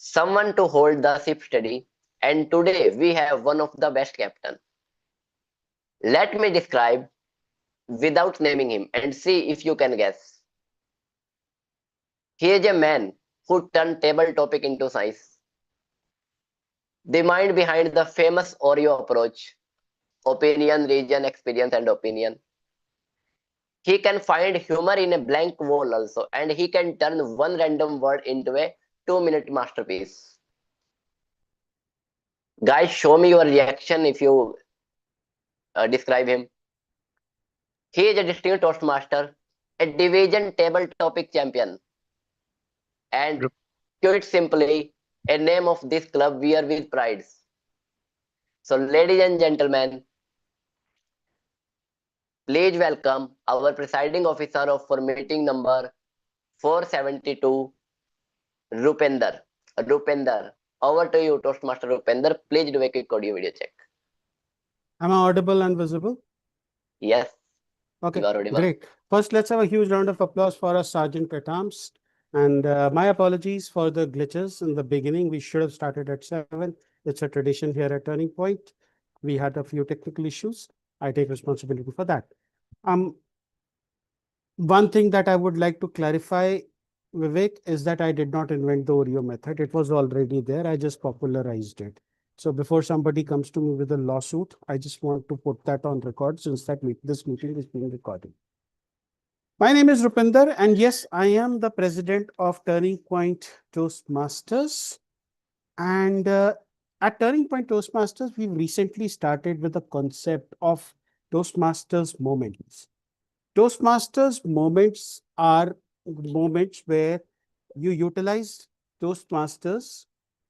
someone to hold the ship steady, and today we have one of the best captain. Let me describe without naming him and see if you can guess. He is a man who turned table topic into science. The mind behind the famous Oreo approach, opinion, region, experience, and opinion. He can find humor in a blank wall also, and he can turn one random word into a 2-minute masterpiece. Guys, show me your reaction if you describe him. He is a distinct Toastmaster, a division table topic champion, and quite simply, a name of this club we are with pride. So, ladies and gentlemen, please welcome our presiding officer of for meeting number 472, Rupender. Rupender, over to you, Toastmaster Rupender. Please do a quick audio video check. Am I audible and visible? Yes. Okay, you are audible. Great. First, let's have a huge round of applause for our Sergeant Pratams. And my apologies for the glitches in the beginning. We should have started at 7. It's a tradition here at Turning Point. We had a few technical issues. I take responsibility for that. One thing that I would like to clarify, Vivek, is that I did not invent the Oreo method. It was already there. I just popularized it. So before somebody comes to me with a lawsuit, I just want to put that on record since this meeting is being recorded. My name is Rupinder, and yes, I am the president of Turning Point Toastmasters. And at Turning Point Toastmasters, we've recently started with the concept of Toastmasters moments. Toastmasters moments are moments where you utilize Toastmasters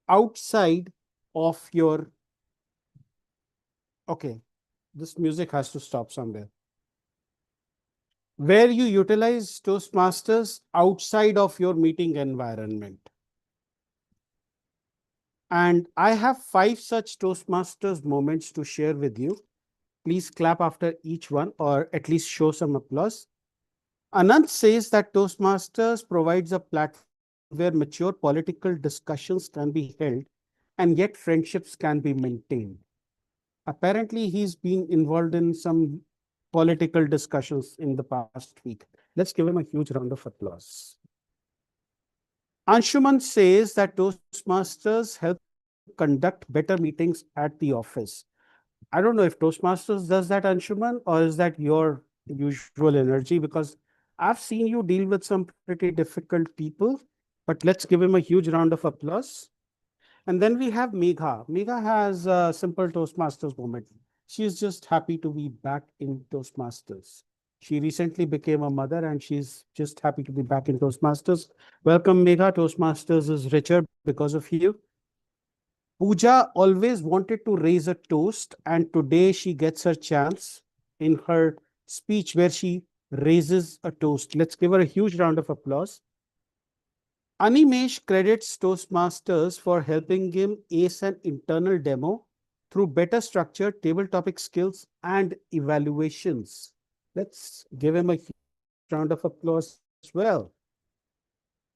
outside of your... Okay, this music has to stop somewhere. Where you utilize Toastmasters outside of your meeting environment. And I have 5 such Toastmasters moments to share with you. Please clap after each one, or at least show some applause. Anand says that Toastmasters provides a platform where mature political discussions can be held and yet friendships can be maintained. Apparently, he's been involved in some political discussions in the past week. Let's give him a huge round of applause. Anshuman says that Toastmasters help conduct better meetings at the office. I don't know if Toastmasters does that, Anshuman, or is that your usual energy? Because I've seen you deal with some pretty difficult people, but let's give him a huge round of applause. And then we have Megha. Megha has a simple Toastmasters moment. She's just happy to be back in Toastmasters. She recently became a mother and she's just happy to be back in Toastmasters. Welcome, Megha. Toastmasters is richer because of you. Pooja always wanted to raise a toast, and today she gets her chance in her speech where she raises a toast. Let's give her a huge round of applause. Animesh credits Toastmasters for helping him ace an internal demo through better structured table topic skills and evaluations. Let's give him a huge round of applause as well.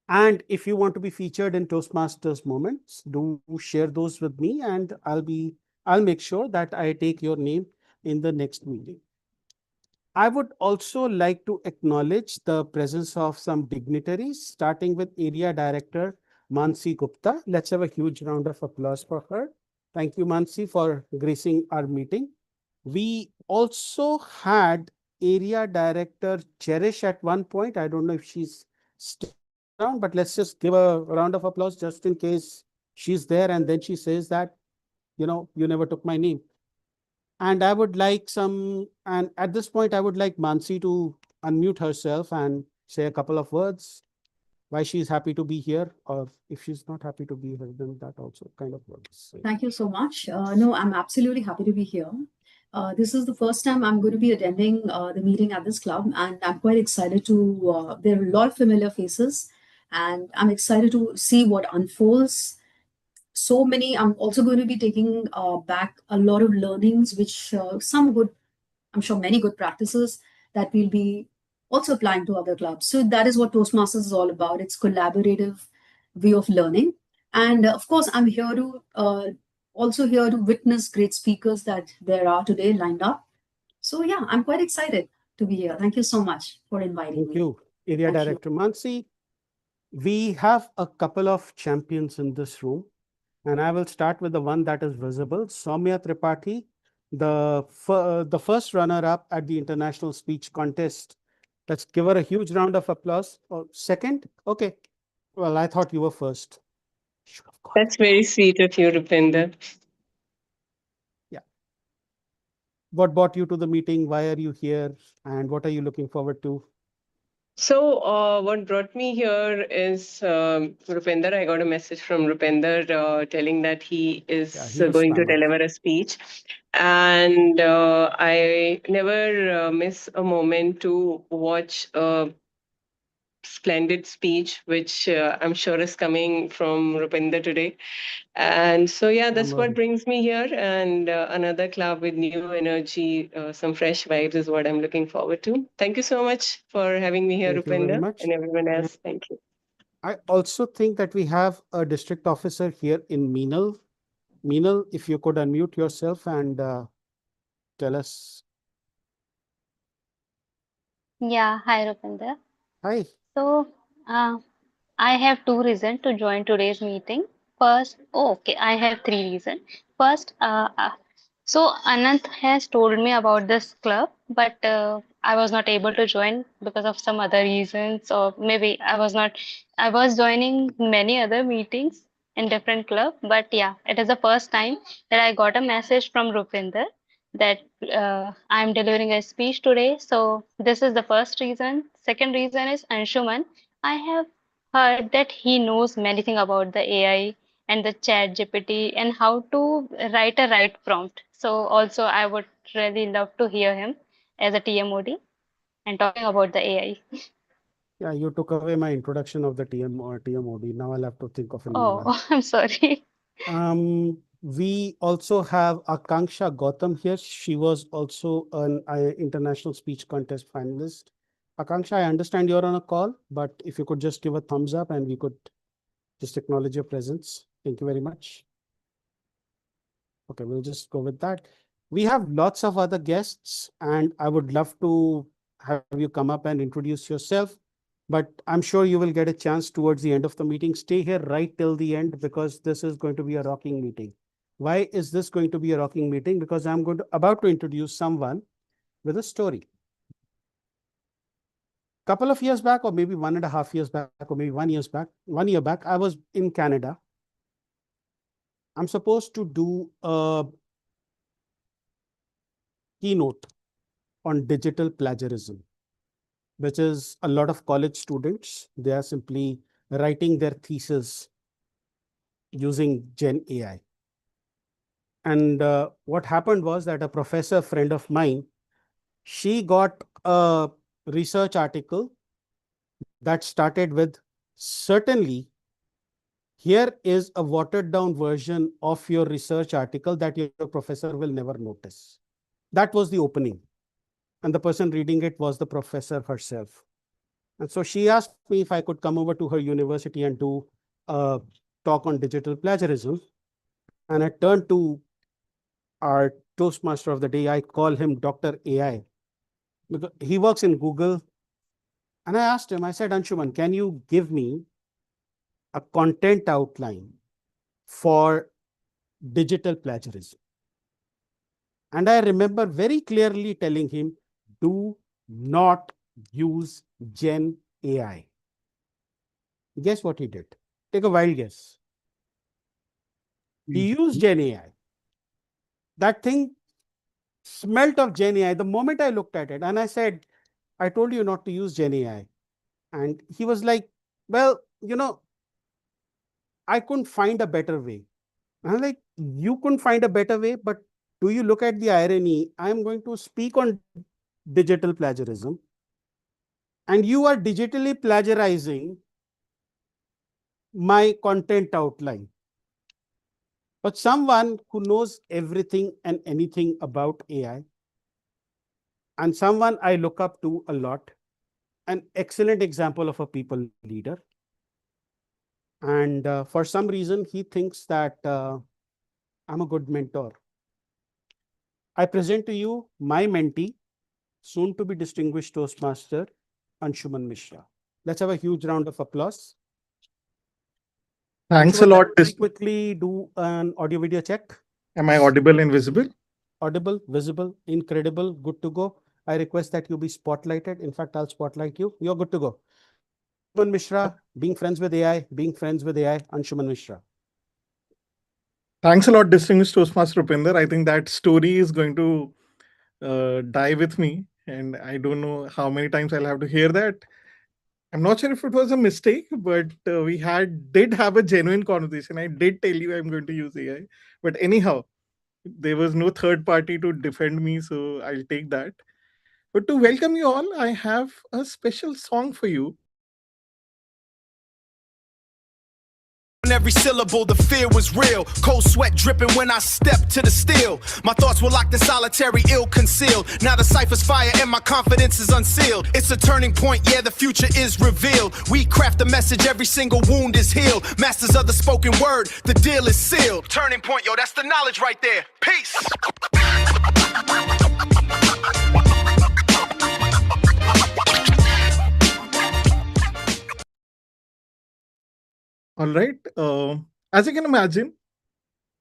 And if you want to be featured in Toastmasters moments, do share those with me, and I'll make sure that I take your name in the next meeting. I would also like to acknowledge the presence of some dignitaries, starting with Area Director Mansi Gupta. Let's have a huge round of applause for her. Thank you, Mansi, for gracing our meeting. We also had Area Director Cherish at one point. I don't know if she's still around, but let's just give a round of applause just in case she's there. And then she says that, you never took my name. And I would like and at this point, I would like Mansi to unmute herself and say a couple of words, why she's happy to be here, or if she's not happy to be here, then that also kind of works. Thank you so much. No, I'm absolutely happy to be here. This is the first time I'm going to be attending the meeting at this club, and I'm quite excited to, there are a lot of familiar faces, and I'm excited to see what unfolds. So many, I'm also going to be taking back a lot of learnings, which some good, I'm sure many good practices that we'll be also applying to other clubs. So that is what Toastmasters is all about. It's collaborative way of learning. And of course, I'm here to also here to witness great speakers that there are today lined up. So yeah, I'm quite excited to be here. Thank you so much for inviting Thank me. you, Area Thank you. Director Mansi. We have a couple of champions in this room, and I will start with the one that is visible, Soumya Tripathi, the first runner-up at the International Speech Contest. Let's give her a huge round of applause. Oh, second? Okay. Well, I thought you were first. Should have got That's that very back. sweet of you, Rupinder. Yeah. What brought you to the meeting? Why are you here? And what are you looking forward to? So, what brought me here is Rupinder. I got a message from Rupinder telling that he Yeah, is he was going to spamming. deliver a speech. And I never miss a moment to watch a splendid speech, which I'm sure is coming from Rupinder today. And so, yeah, I'm that's what worried. brings me here. And another club with new energy, some fresh vibes is what I'm looking forward to. Thank you so much for having me here, Thank you very Rupinder, much. and everyone And else. Thank you. I also think that we have a district officer here in Meenal. Meenal, if you could unmute yourself and tell us. Yeah, hi Rupinder. Hi. So, uh, I have two reasons to join today's meeting. First, oh, okay, I have three reasons. First, so Anant has told me about this club, but I was not able to join because of some other reasons, or maybe I was not. I was joining many other meetings in different club, but yeah, it is the first time that I got a message from Rupinder that I'm delivering a speech today. So this is the first reason. Second reason is Anshuman. I have heard that he knows many things about the AI and the chat GPT and how to write a right prompt. So also I would really love to hear him as a TMOD and talking about the AI. Yeah, you took away my introduction of the TM or TMOD. Now I'll have to think of a new one. Oh, I'm sorry. We also have Akanksha Gautam here. She was also an international speech contest finalist. Akanksha, I understand you're on a call, but if you could just give a thumbs up and we could just acknowledge your presence. Thank you very much. Okay, we'll just go with that. We have lots of other guests, and I would love to have you come up and introduce yourself. But I'm sure you will get a chance towards the end of the meeting. Stay here right till the end because this is going to be a rocking meeting. Why is this going to be a rocking meeting? Because I'm about to introduce someone with a story. Couple of years back, or maybe 1.5 years back, or maybe 1 year back, I was in Canada. I'm supposed to do a keynote on digital plagiarism, which is a lot of college students. They are simply writing their thesis using Gen AI. And what happened was that a professor friend of mine, she got a research article that started with, certainly, here is a watered down version of your research article that your professor will never notice. That was the opening. And the person reading it was the professor herself. And so she asked me if I could come over to her university and do a talk on digital plagiarism. And I turned to our Toastmaster of the day. I call him Dr. AI because he works in Google. And I asked him, I said, Anshuman, can you give me a content outline for digital plagiarism? And I remember very clearly telling him, do not use Gen AI. Guess what he did? Take a wild guess. He used Gen AI. That thing smelt of Gen AI the moment I looked at it. And I said, I told you not to use Gen AI. And he was like, well, I couldn't find a better way. And I'm like, you couldn't find a better way, but do you look at the irony? I'm going to speak on digital plagiarism, and you are digitally plagiarizing my content outline. But someone who knows everything and anything about AI, and someone I look up to a lot, an excellent example of a people leader, And for some reason, he thinks that I'm a good mentor. I present to you my mentee, soon to be distinguished Toastmaster, Anshuman Mishra. Let's have a huge round of applause. Thanks a Anshuman, lot. let me quickly do an audio video check. Am I audible and visible? Audible, visible, incredible, good to go. I request that you be spotlighted. In fact, I'll spotlight you. You're good to go. Anshuman Mishra, being friends with AI, Anshuman Mishra. Thanks a lot, distinguished Toastmaster Rupinder. I think that story is going to die with me, and I don't know how many times I'll have to hear that. I'm not sure if it was a mistake, but we did have a genuine conversation. I did tell you I'm going to use AI, but anyhow, there was no third party to defend me, so I'll take that. But to welcome you all, I have a special song for you. Every syllable, the fear was real. Cold sweat dripping when I stepped to the steel. My thoughts were locked in solitary, ill concealed. Now the cipher's fire and my confidence is unsealed. It's a turning point, yeah, the future is revealed. We craft a message, every single wound is healed. Masters of the spoken word, the deal is sealed. Turning point, yo, that's the knowledge right there. Peace. All right. As you can imagine,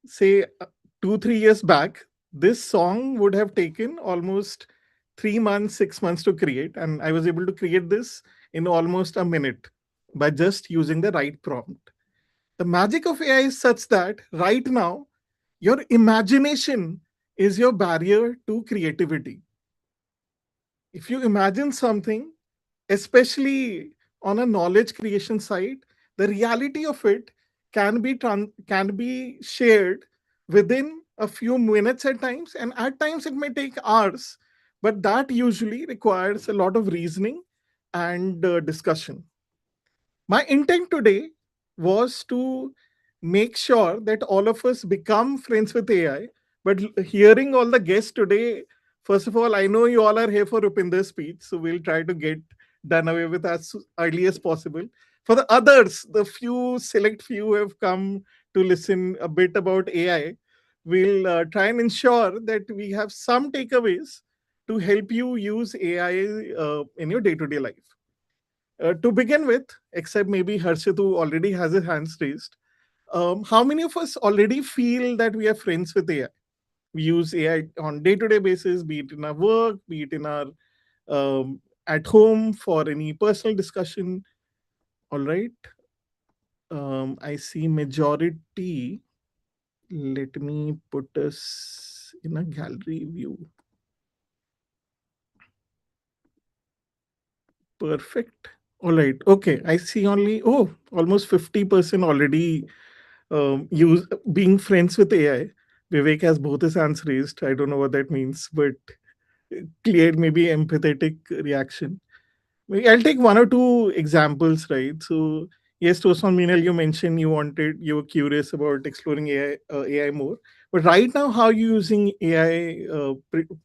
say 2-3 years back, this song would have taken almost 3 months, 6 months to create, and I was able to create this in almost a minute by just using the right prompt. The magic of AI is such that right now, your imagination is your barrier to creativity. If you imagine something, especially on a knowledge creation side, the reality of it can be shared within a few minutes at times, and at times it may take hours, but that usually requires a lot of reasoning and discussion. My intent today was to make sure that all of us become friends with AI. But hearing all the guests today, first of all, I know you all are here for Rupinder's speech, so we'll try to get done away with as early as possible. For the others, the select few who have come to listen a bit about AI, we'll try and ensure that we have some takeaways to help you use AI in your day-to-day life. To begin with, except maybe Harshit, who already has his hands raised, how many of us already feel that we are friends with AI? We use AI on day-to-day basis, be it in our work, be it in our at home for any personal discussion. All right. I see majority. Let me put us in a gallery view. Perfect. All right. Okay. I see only, almost 50% already use being friends with AI. Vivek has both his hands raised. I don't know what that means, but clear, maybe empathetic reaction. Maybe I'll take one or two examples, right? So, yes, Tosan Meenal, you mentioned you were curious about exploring AI more. But right now, how are you using AI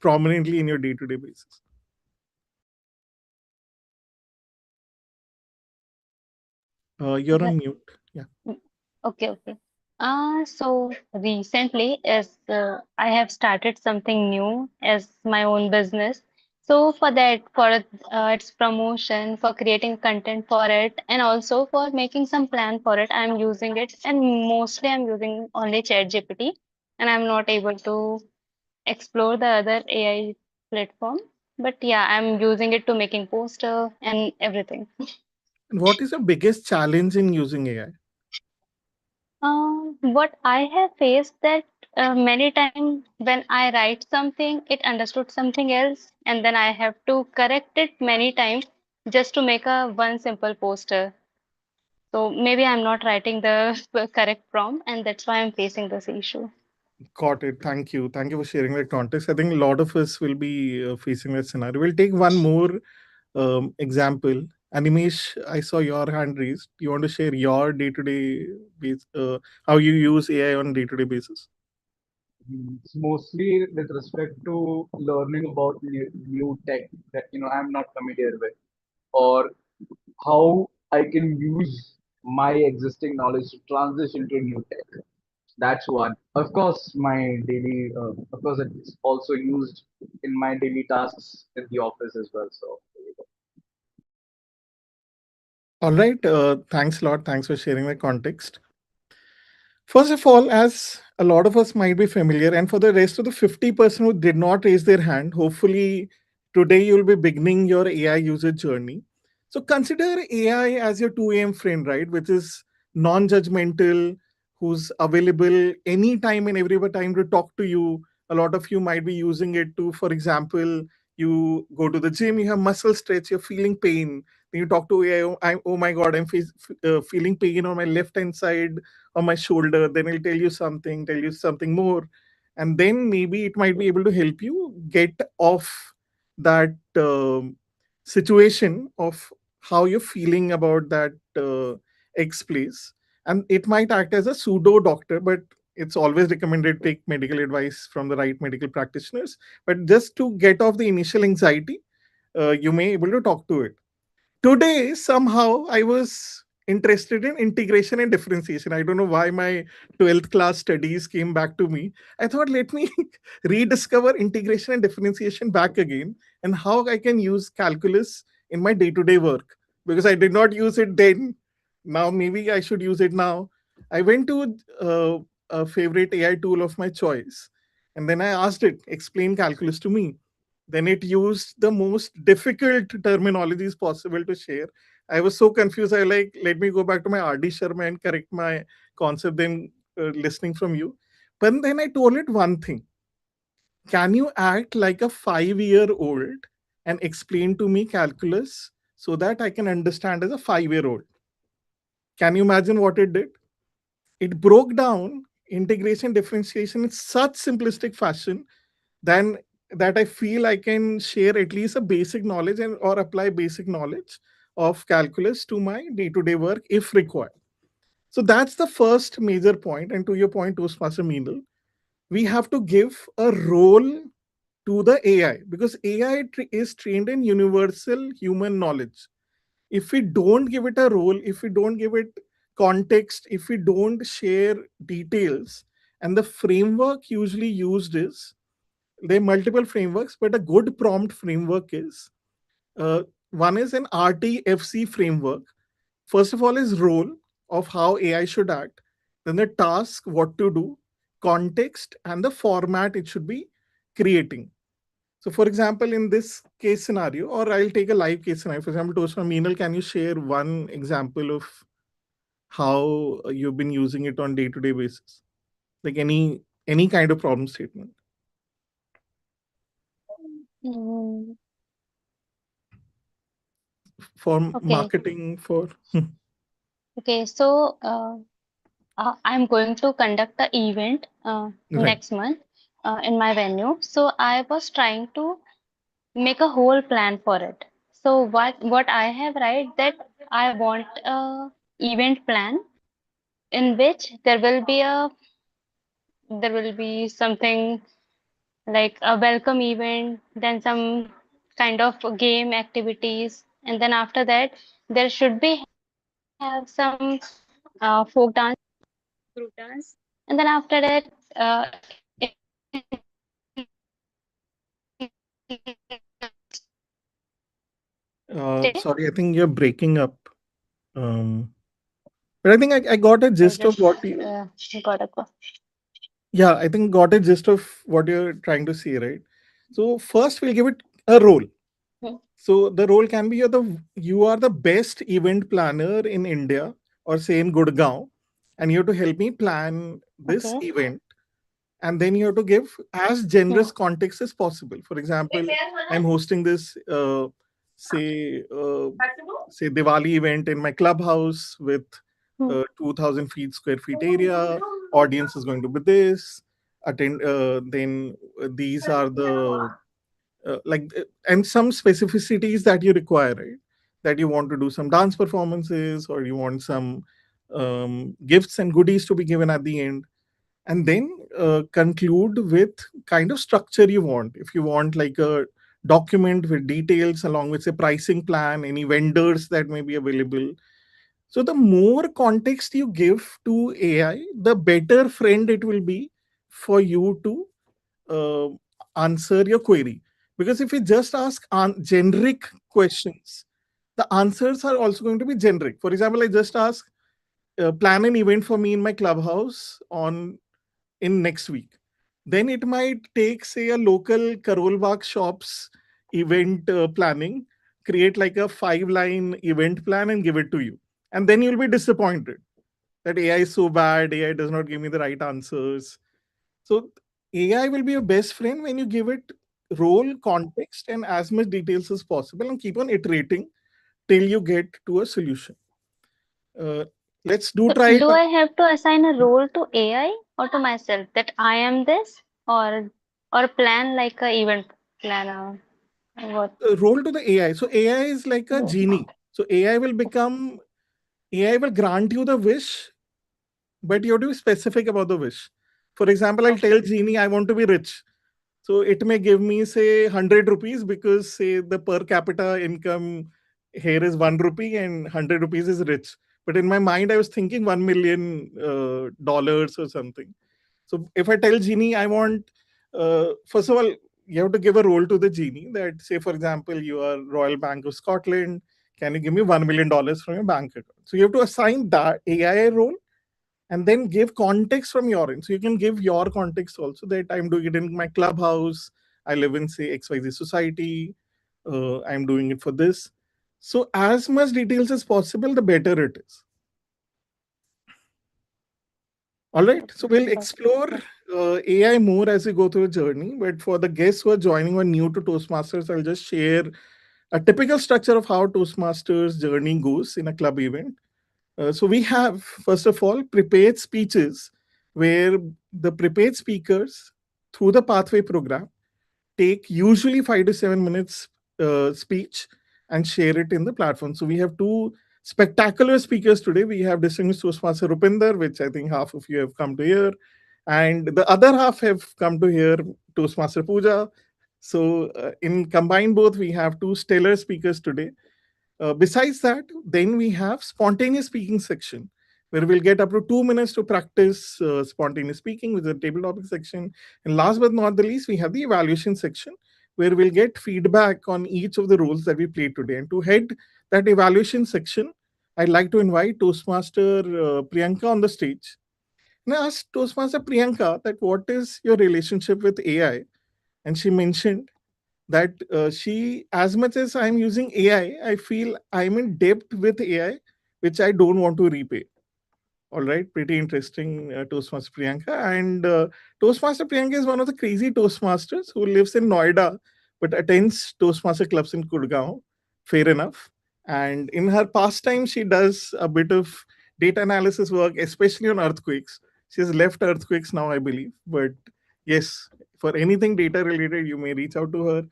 prominently in your day-to-day basis? You're on mute. Yeah. Okay, okay. So recently, as I have started something new as my own business. So for that, for its promotion, for creating content for it, and also for making some plan for it, I'm using it, and mostly I'm using only ChatGPT, and I'm not able to explore the other AI platform. But yeah, I'm using it to making poster and everything. And what is the biggest challenge in using AI? What I have faced that many times when I write something, it understood something else, and then I have to correct it many times just to make a one simple poster. So maybe I'm not writing the correct prompt, and that's why I'm facing this issue. Got it. Thank you. Thank you for sharing that context. I think a lot of us will be facing that scenario. We'll take one more example. Animesh, I saw your hand raised. You want to share your day-to-day base, how you use AI on day-to-day basis? It's mostly with respect to learning about new tech that I'm not familiar with, or how I can use my existing knowledge to transition to new tech. That's one. Of course, of course, it's also used in my daily tasks in the office as well. So, there you go. All right. Thanks a lot. Thanks for sharing the context. First of all, as a lot of us might be familiar, and for the rest of the 50% who did not raise their hand, hopefully today you'll be beginning your AI user journey. So consider AI as your 2 a.m. friend, right? Which is non judgmental, who's available anytime and every time to talk to you. A lot of you might be using it to, for example, you go to the gym, you have muscle stretch, you're feeling pain. Then you talk to AI, oh my God, feeling pain on my left hand side on my shoulder. Then it'll tell you something more, and then maybe it might be able to help you get off that situation of how you're feeling about that X place. And it might act as a pseudo doctor, but it's always recommended take medical advice from the right medical practitioners. But just to get off the initial anxiety, you may able to talk to it. Today somehow I was interested in integration and differentiation. I don't know why my 12th class studies came back to me. I thought, let me rediscover integration and differentiation back again, and how I can use calculus in my day-to-day work, because I did not use it then. Now maybe I should use it now. I went to a favorite AI tool of my choice, and then I asked it explain calculus to me. Then it used the most difficult terminologies possible to share. I was so confused. I like, let me go back to my RD Sharma and correct my concept, then listening from you. But then I told it one thing: can you act like a 5-year-old and explain to me calculus so that I can understand as a 5-year-old? Can you imagine what it did? It broke down integration differentiation in such simplistic fashion then that I feel I can share at least a basic knowledge and or apply basic knowledge of calculus to my day-to-day work if required. So that's the first major point. And to your point, Toastmaster Meenal, we have to give a role to the AI, because AI is trained in universal human knowledge. If we don't give it a role, if we don't give it context, if we don't share details, and the framework usually used is, there are multiple frameworks, but a good prompt framework is uh, one is an RTFC framework. First of all, is role of how AI should act, then the task, what to do, context, and the format it should be creating. So, for example, in this case scenario, or I'll take a live case scenario. For example, Toastma Meenal, can you share one example of how you've been using it on day-to-day basis, like any kind of problem statement Mm, for okay. marketing for Okay. So I'm going to conduct the event right. next month in my venue. So I was trying to make a whole plan for it. So what I have right that I want a event plan in which there will be something like a welcome event, then some kind of game activities, and then after that there should be have some folk dance, group dance, and then after that Sorry, I think you're breaking up. Um, but I think I got a I gist of what just you. got a call. Yeah, I think got a gist of what you're trying to say, right? So first, we'll give it a role. Hmm. So the role can be you are the best event planner in India or say in Gurgaon, and you have to help me plan this Okay. event. And then you have to give as Hmm. generous context as possible. For example, I'm hosting this say say Diwali event in my clubhouse with Hmm. 2000 feet square feet area. Audience is going to be this. Attend then these are the and some specificities that you require, right? That you want to do some dance performances, or you want some gifts and goodies to be given at the end, and then conclude with kind of structure you want. If you want like a document with details along with a pricing plan, any vendors that may be available, So the more context you give to AI, the better friend it will be for you to answer your query. Because if you just ask generic questions, the answers are also going to be generic. For example, I just ask, plan an event for me in my clubhouse on in next week. Then it might take, say, a local Karol Bagh shops event planning, create like a 5-line event plan and give it to you. And then you'll be disappointed that AI is so bad, AI does not give me the right answers. So AI will be your best friend when you give it role, context, and as much details as possible and keep on iterating till you get to a solution. Uh, let's do So try it do now. I have to assign a role to AI or to myself that I am this, or plan like a event planner? What? Role to the AI. So AI is like a Oh, genie. So AI will grant you the wish, but you have to be specific about the wish. For example, I'll tell okay. genie I want to be rich. So it may give me say 100 rupees because say the per capita income here is 1 rupee and 100 rupees is rich. But in my mind, I was thinking 1 million dollars or something. So if I tell genie I want, first of all, you have to give a role to the genie that say, for example, you are Royal Bank of Scotland. Can you give me $1 million from your bank account? So you have to assign that AI role and then give context from your end. So you can give your context also that I'm doing it in my clubhouse. I live in say XYZ society. I'm doing it for this. So as much details as possible, the better it is. All right. So we'll Okay. explore Yeah. AI more as we go through the journey. But for the guests who are joining or new to Toastmasters, I'll just share a typical structure of how Toastmasters journey goes in a club event. So we have, first of all, prepared speeches where the prepared speakers through the pathway program take usually 5 to 7 minutes speech and share it in the platform. So we have two spectacular speakers today. We have distinguished Toastmaster Rupinder, which I think half of you have come to hear, and the other half have come to hear Toastmaster Pooja. So in combined both, we have two stellar speakers today. Besides that, then we have spontaneous speaking section where we'll get up to 2 minutes to practice spontaneous speaking with the table topic section. And last but not the least, we have the evaluation section where we'll get feedback on each of the roles that we played today. And to head that evaluation section, I'd like to invite Toastmaster Priyanka on the stage. And I asked Toastmaster Priyanka that what is your relationship with AI? And she mentioned that she, as much as I'm using AI, I feel I'm in debt with AI, which I don't want to repay. All right, pretty interesting, Toastmaster Priyanka. And Toastmaster Priyanka is one of the crazy Toastmasters who lives in Noida but attends Toastmaster clubs in Gurgaon. Fair enough. And in her pastime, she does a bit of data analysis work, especially on earthquakes. She has left earthquakes now, I believe. But yes, for anything data related, you may reach out to her.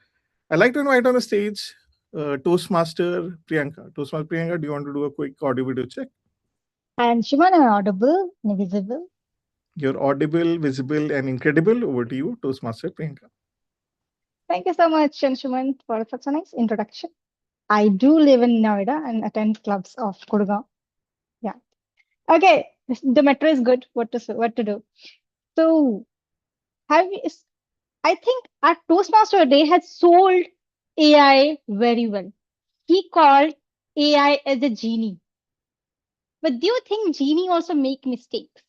I'd like to invite on the stage Toastmaster Priyanka. Toastmaster Priyanka, do you want to do a quick audio video check? And Shimon, am I audible and visible? You're audible, visible, and incredible. Over to you, Toastmaster Priyanka. Thank you so much, Anshuman, for such a nice introduction. I do live in Noida and attend clubs of Gurgaon. Yeah. Okay. The metro is good. What to do? So have you, I think our Toastmaster today has sold AI very well. He called AI as a genie. But do you think genie also make mistakes?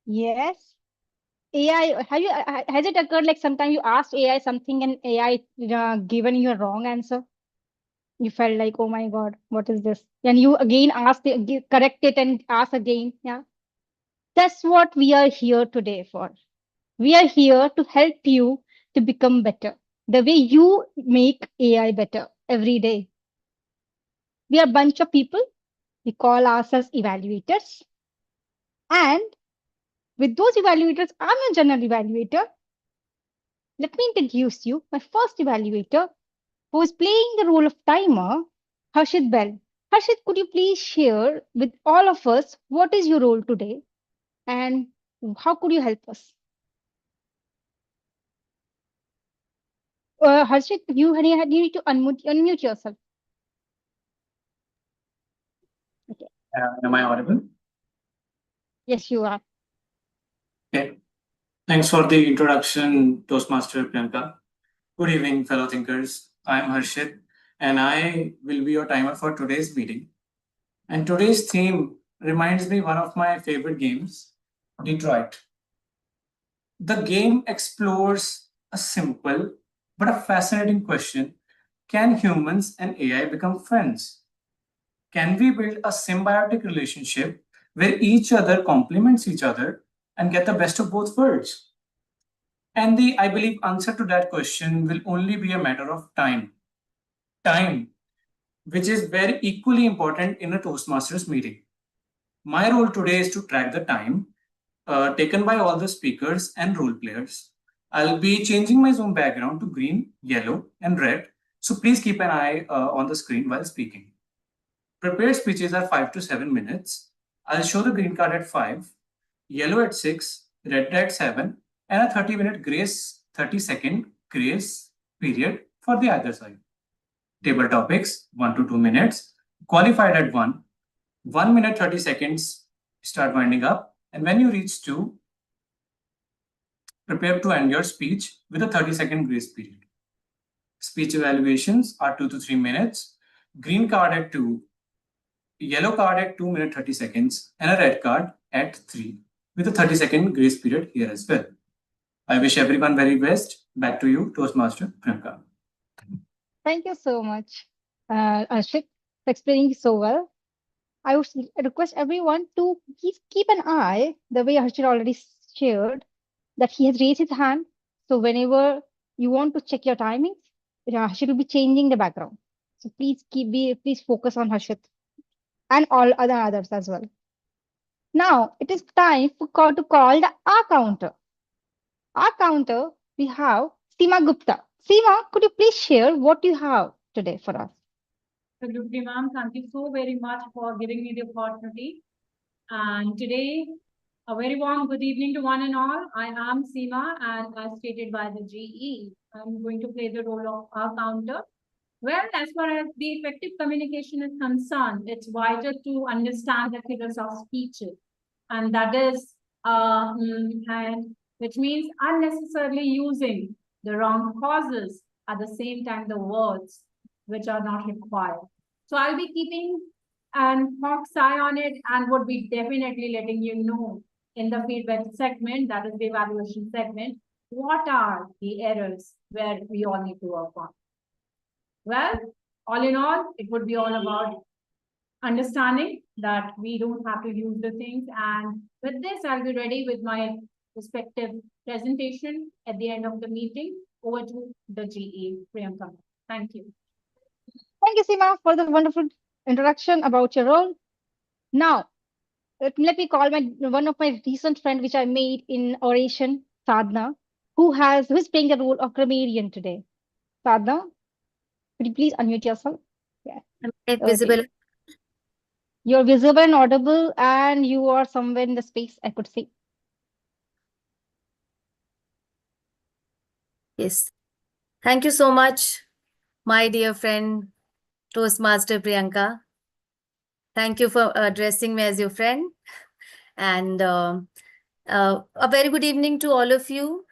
Yes. AI, has it occurred like sometime you asked AI something and AI given you a wrong answer? You felt like, oh my God, what is this? And you again correct it and ask again. Yeah. That's what we are here today for. We are here to help you to become better. The way you make AI better every day. We are a bunch of people. We call ourselves evaluators. And with those evaluators, I'm a general evaluator. Let me introduce you my first evaluator who is playing the role of timer, Harshit Bell. Harshit, could you please share with all of us what is your role today and how could you help us? Harshit, you need to unmute yourself. Am I audible? Yes, you are. Okay. Thanks for the introduction, Toastmaster Priyanka. Good evening, fellow thinkers. I am Harshit, and I will be your timer for today's meeting. And today's theme reminds me one of my favorite games, Detroit. The game explores a simple but a fascinating question: can humans and AI become friends? Can we build a symbiotic relationship where each other complements each other and get the best of both worlds? And I believe, answer to that question will only be a matter of time. Time, which is very equally important in a Toastmasters meeting. My role today is to track the time taken by all the speakers and role players. I'll be changing my Zoom background to green, yellow, and red. So please keep an eye on the screen while speaking. Prepared speeches are 5 to 7 minutes. I'll show the green card at 5, yellow at 6, red at 7, and a 30-second grace period for the other side. Table topics, 1 to 2 minutes. Qualified at 1 minute 30 seconds, start winding up. And when you reach 2, prepare to end your speech with a 30-second grace period. Speech evaluations are 2 to 3 minutes. Green card at 2, yellow card at 2 minutes 30 seconds, and a red card at 3 with a 30-second grace period here as well. I wish everyone very best. Back to you, Toastmaster Priyanka. Thank you so much, Ashik, for explaining so well. I would request everyone to please keep an eye, the way Harshit already shared, that he has raised his hand. So whenever you want to check your timings, Harshit will be changing the background. So please focus on Harshit and all others as well. Now it is time to call the R counter. R counter, we have Seema Gupta. Seema, could you please share what you have today for us? Absolutely, ma'am. Thank you so very much for giving me the opportunity. And today, a very warm good evening to one and all. I am Seema, and as stated by the GE, I'm going to play the role of our counter. Well, as far as the effective communication is concerned, it's vital to understand the figures of speeches, and that is, and which means unnecessarily using the wrong causes at the same time the words which are not required. So I'll be keeping an hawk's eye on it and would be definitely letting you know in the feedback segment, that is the evaluation segment, what are the errors where we all need to work on. Well, all in all, it would be all about understanding that we don't have to use the things. And with this, I'll be ready with my respective presentation at the end of the meeting. Over to the GE, Priyanka. Thank you. Thank you, Seema, for the wonderful introduction about your role. Now, let me call one of my recent friend, which I made in oration, Sadhna, who is playing the role of grammarian today. Sadhna, could you please unmute yourself? Yeah. Visible. You're visible and audible, and you are somewhere in the space, I could see. Yes. Thank you so much, my dear friend, Toastmaster Priyanka. Thank you for addressing me as your friend. And a very good evening to all of you.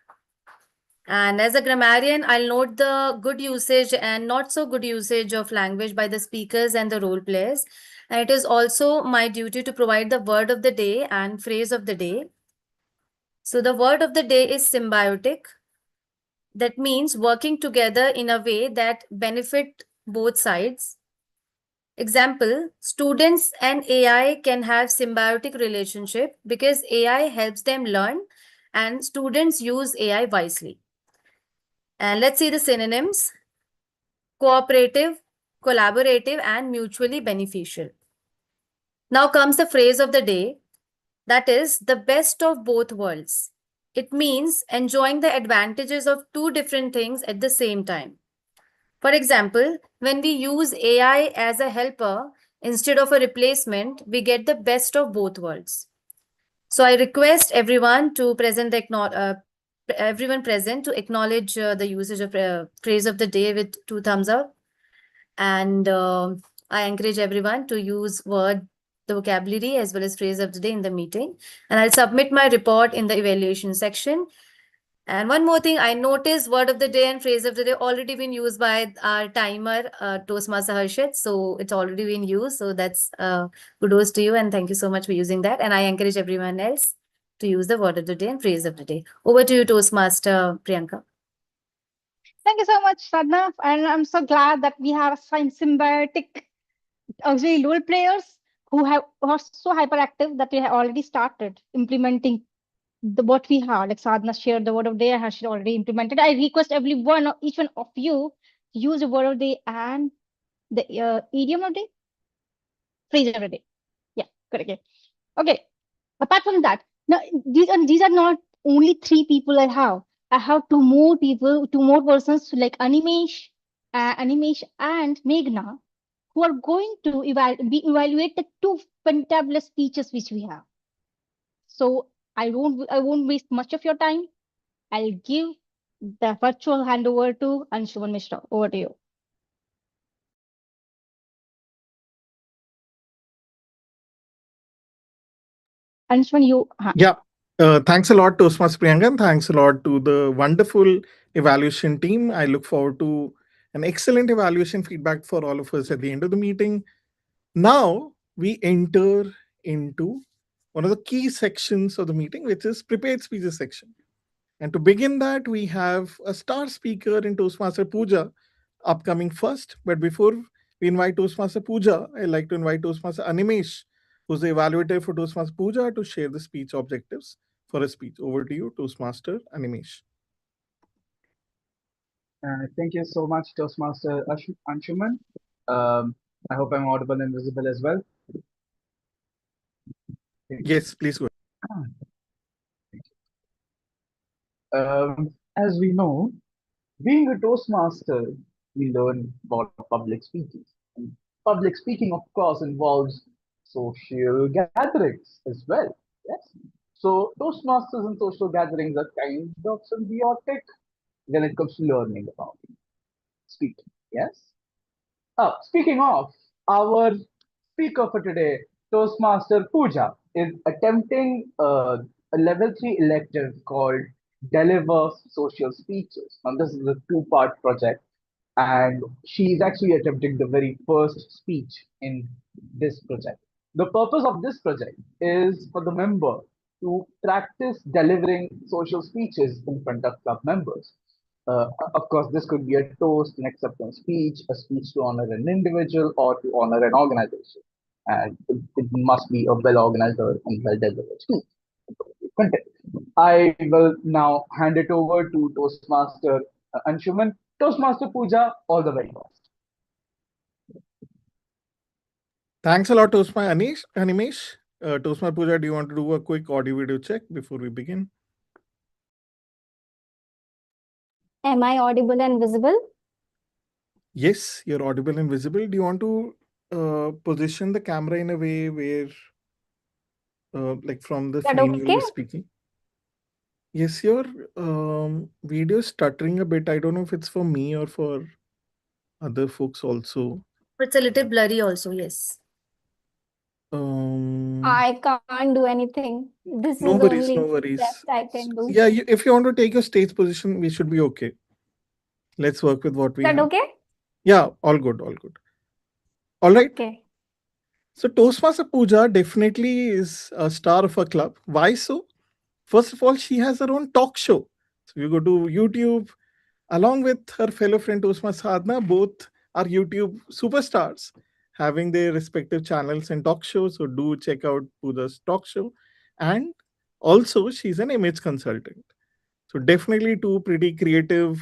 And as a grammarian, I'll note the good usage and not so good usage of language by the speakers and the role players. And it is also my duty to provide the word of the day and phrase of the day. So the word of the day is symbiotic. That means working together in a way that benefit both sides. Example, students and AI can have symbiotic relationship because AI helps them learn and students use AI wisely. And let's see the synonyms: cooperative, collaborative, and mutually beneficial. Now comes the phrase of the day, that is the best of both worlds. It means enjoying the advantages of two different things at the same time. For example, when we use AI as a helper instead of a replacement, we get the best of both worlds. So I request everyone to everyone present to acknowledge the usage of phrase of the day with 2 thumbs up. And I encourage everyone to use word the vocabulary as well as phrase of the day in the meeting. And I'll submit my report in the evaluation section. And one more thing, I noticed word of the day and phrase of the day already been used by our timer, Toastmaster Harshit. So it's already been used. So that's kudos to you and thank you so much for using that. And I encourage everyone else to use the word of the day and phrase of the day. Over to you, Toastmaster Priyanka. Thank you so much, Sadhna. And I'm so glad that we have assigned symbiotic auxiliary role players who are so hyperactive that we have already started implementing the what we have. Like Sadhna shared the word of day, has she already implemented. I request each one of you to use the word of the day and the idiom of the day, phrase of the day. Yeah, correct. Okay. Apart from that, now these are not only three people I have. I have two more people, two more persons like Animesh and Meghna, who are going to evaluate the two fantabulous speeches which we have. So I won't waste much of your time. I'll give the virtual handover to Anshuman Mishra. Over to you. Anshuman, Yeah. Thanks a lot, Toastmaster Priyanka, and thanks a lot to the wonderful evaluation team. I look forward to an excellent evaluation feedback for all of us at the end of the meeting. Now we enter into one of the key sections of the meeting, which is prepared speeches section. And to begin that, we have a star speaker in Toastmaster Puja upcoming first. But before we invite Toastmaster Puja, I'd like to invite Toastmaster Animesh, who's the evaluator for Toastmaster Puja, to share the speech objectives for a speech. Over to you, Toastmaster Animesh. Thank you so much, Toastmaster Anshuman. I hope I'm audible and visible as well. Yes, please go ahead. As we know, being a Toastmaster, we learn about public speaking. And public speaking, of course, involves social gatherings as well. Yes. So Toastmasters and social gatherings are kind of symbiotic when it comes to learning about speaking. Yes. Speaking of, our speaker for today, Toastmaster Pooja, is attempting a level 3 elective called Deliver Social Speeches. Now, this is a two-part project, and she is actually attempting the very first speech in this project. The purpose of this project is for the member to practice delivering social speeches in front of club members. Of course, this could be a toast, an acceptance speech, a speech to honor an individual, or to honor an organization. And it must be a well organized and well delivered speech. I will now hand it over to Toastmaster Anshuman. Toastmaster Pooja, all the very best. Thanks a lot, Toastmaster Animesh. Toastmaster Pooja, do you want to do a quick audio video check before we begin? Am I audible and visible? Yes, you're audible and visible. Do you want to position the camera in a way where, like from the frame you'll be speaking? Yes, your video is stuttering a bit. I don't know if it's for me or for other folks also. It's a little blurry also, yes. I can't do anything. This No is worries, only no worries. best I can do. Yeah, if you want to take your stage position, we should be okay. Let's work with what we have. Okay? Yeah, all good, all good. All right. Okay. So Toastmaster Pooja definitely is a star of a club. Why so? First of all, she has her own talk show. So you go to YouTube, along with her fellow friend Toastmaster Sadhna, both are YouTube superstars, having their respective channels and talk shows. So do check out Pooja's talk show. And also, she's an image consultant. So definitely two pretty creative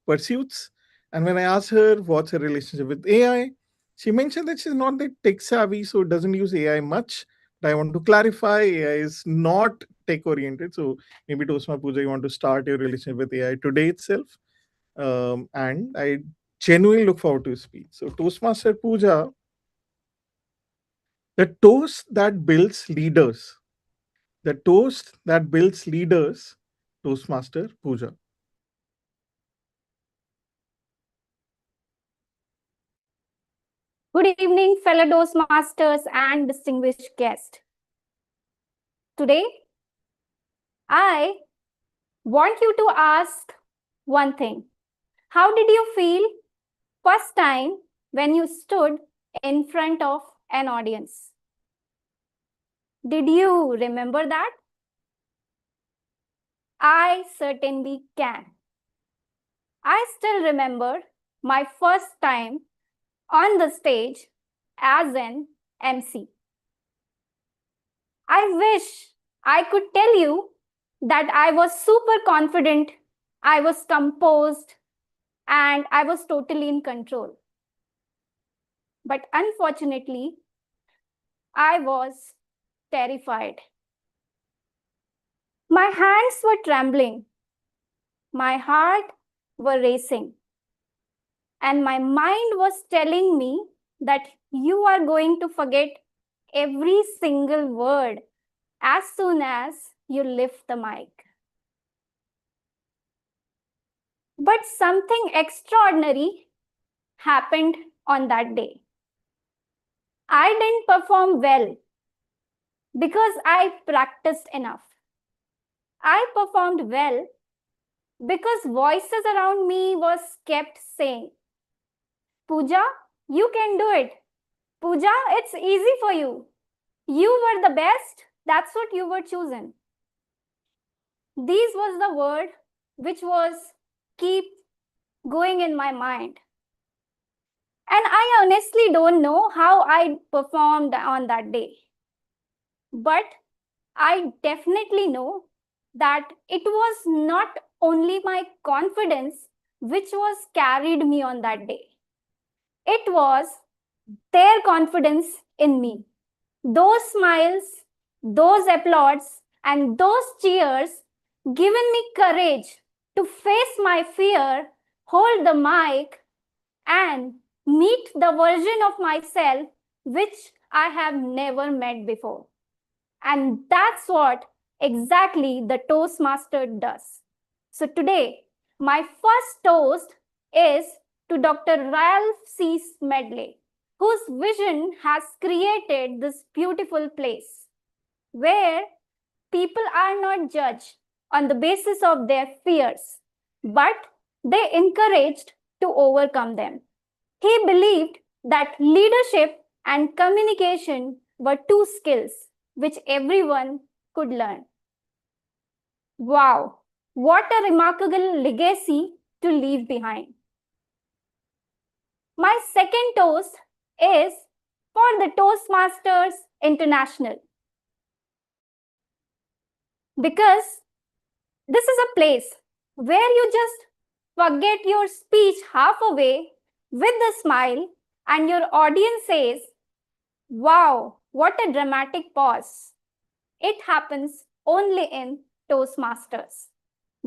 pursuits. And when I asked her what's her relationship with AI, she mentioned that she's not that tech savvy, so doesn't use AI much. But I want to clarify, AI is not tech oriented. So maybe Toastma Pooja, you want to start your relationship with AI today itself. And I genuinely look forward to his speech. So Toastmaster Pooja, the toast that builds leaders. The toast that builds leaders, Toastmaster Pooja. Good evening, fellow Toastmasters and distinguished guests. Today, I want you to ask one thing. How did you feel first time when you stood in front of an audience? Did you remember that? I certainly can. I still remember my first time on the stage as an MC. I wish I could tell you that I was super confident, I was composed, and I was totally in control. But unfortunately, I was terrified. My hands were trembling, my heart were racing, and my mind was telling me that you are going to forget every single word as soon as you lift the mic. But something extraordinary happened on that day. I didn't perform well because I practiced enough. I performed well because voices around me was kept saying, Pooja, you can do it. Pooja, it's easy for you. You were the best. That's what you were chosen. These was the word which was keep going in my mind. And I honestly don't know how I performed on that day. But I definitely know that it was not only my confidence which was carried me on that day. It was their confidence in me. Those smiles, those applauds, and those cheers given me courage to face my fear, hold the mic, and meet the version of myself which I have never met before. And that's what exactly the Toastmaster does. So today, my first toast is to Dr. Ralph C. Smedley, whose vision has created this beautiful place where people are not judged on the basis of their fears, but they encouraged to overcome them. He believed that leadership and communication were two skills which everyone could learn. Wow, what a remarkable legacy to leave behind. My second toast is for the Toastmasters International. Because this is a place where you just forget your speech half away with a smile and your audience says, wow, what a dramatic pause. It happens only in Toastmasters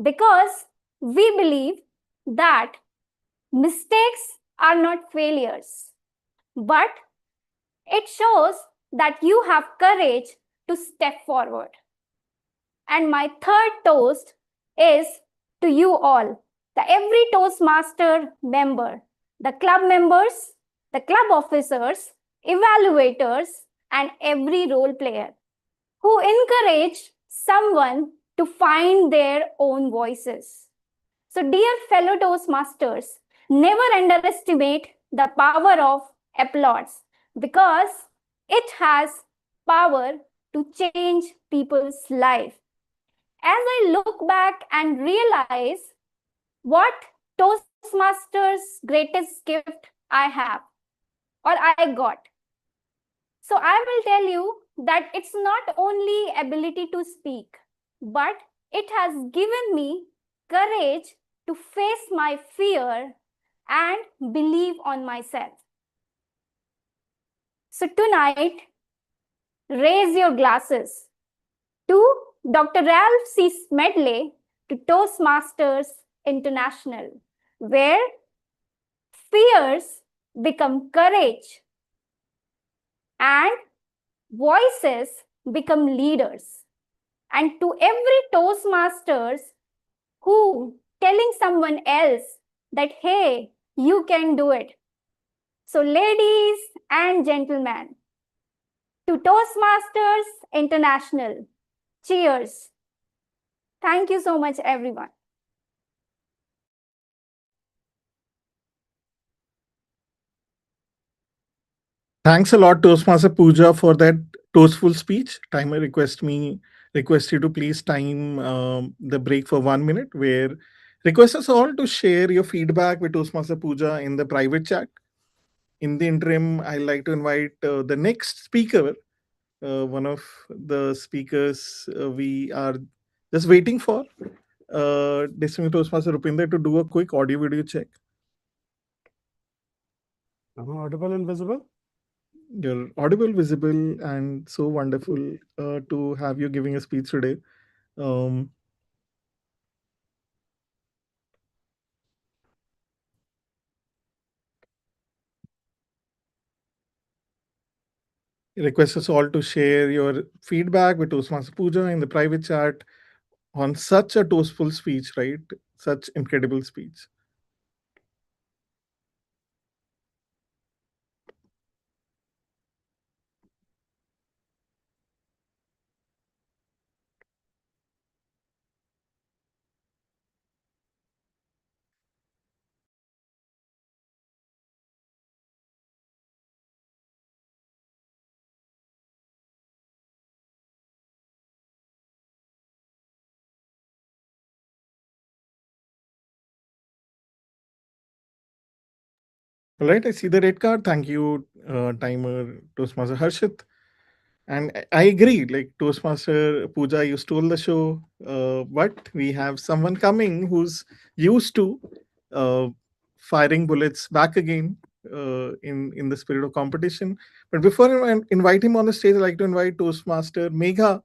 because we believe that mistakes are not failures, but it shows that you have courage to step forward. And my third toast is to you all, the every Toastmaster member, the club members, the club officers, evaluators, and every role player who encourage someone to find their own voices. So, dear fellow Toastmasters, never underestimate the power of applause because it has power to change people's life. As I look back and realize what Toastmasters' greatest gift I have or I got. So I will tell you that it's not only ability to speak, but it has given me courage to face my fear and believe on myself. So tonight, raise your glasses to Dr. Ralph C. Smedley, to Toastmasters International, where fears become courage and voices become leaders. And to every Toastmasters who telling someone else that, hey, you can do it. So, ladies and gentlemen, to Toastmasters International, cheers. Thank you so much, everyone. Thanks a lot, Toastmaster Pooja, for that toastful speech. Timer request you to please time the break for 1 minute, where request us all to share your feedback with Toastmaster Pooja in the private chat. In the interim, I'd like to invite the next speaker, one of the speakers we are just waiting for, distinguished Toastmaster Rupinder, to do a quick audio video check. Am I audible and visible? You're audible, visible, and so wonderful to have you giving a speech today. Um, request us all to share your feedback with Toastmaster Pooja in the private chat on such a toastful speech, right? Such incredible speech. All right, I see the red card. Thank you, timer Toastmaster Harshit. And I agree, like Toastmaster Pooja, you stole the show, but we have someone coming who's used to uh, firing bullets back again in the spirit of competition. But before I invite him on the stage, I'd like to invite Toastmaster Megha,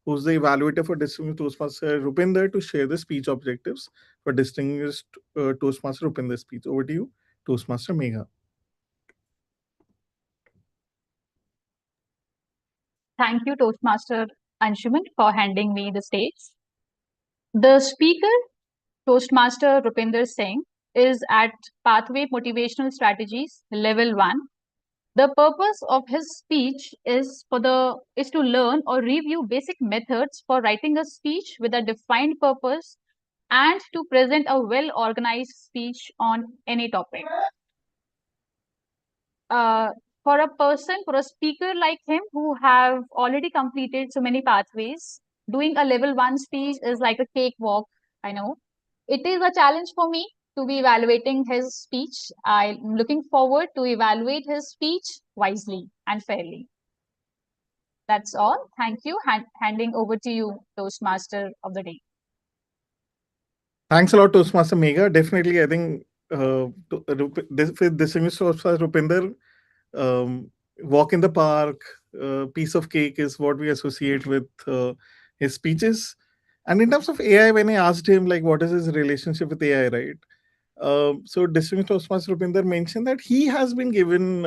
who's the evaluator for Distinguished Toastmaster Rupinder, to share the speech objectives for Distinguished Toastmaster Rupinder's speech. Over to you, Toastmaster Megha. Thank you, Toastmaster Anshuman, for handing me the stage. The speaker, Toastmaster Rupinder Singh, is at Pathway Motivational Strategies Level 1. The purpose of his speech is to learn or review basic methods for writing a speech with a defined purpose and to present a well-organized speech on any topic. For a speaker like him who have already completed so many pathways, doing a level 1 speech is like a cakewalk, I know. It is a challenge for me to be evaluating his speech. I'm looking forward to evaluate his speech wisely and fairly. That's all. Thank you. Handing over to you, Toastmaster of the day. Thanks a lot, Toastmaster Megha. Definitely, I think with Distinguished Toastmaster Rupinder, walk in the park, piece of cake is what we associate with his speeches. And in terms of AI, when I asked him, like, what is his relationship with AI, right? So Distinguished Toastmaster Rupinder mentioned that he has been given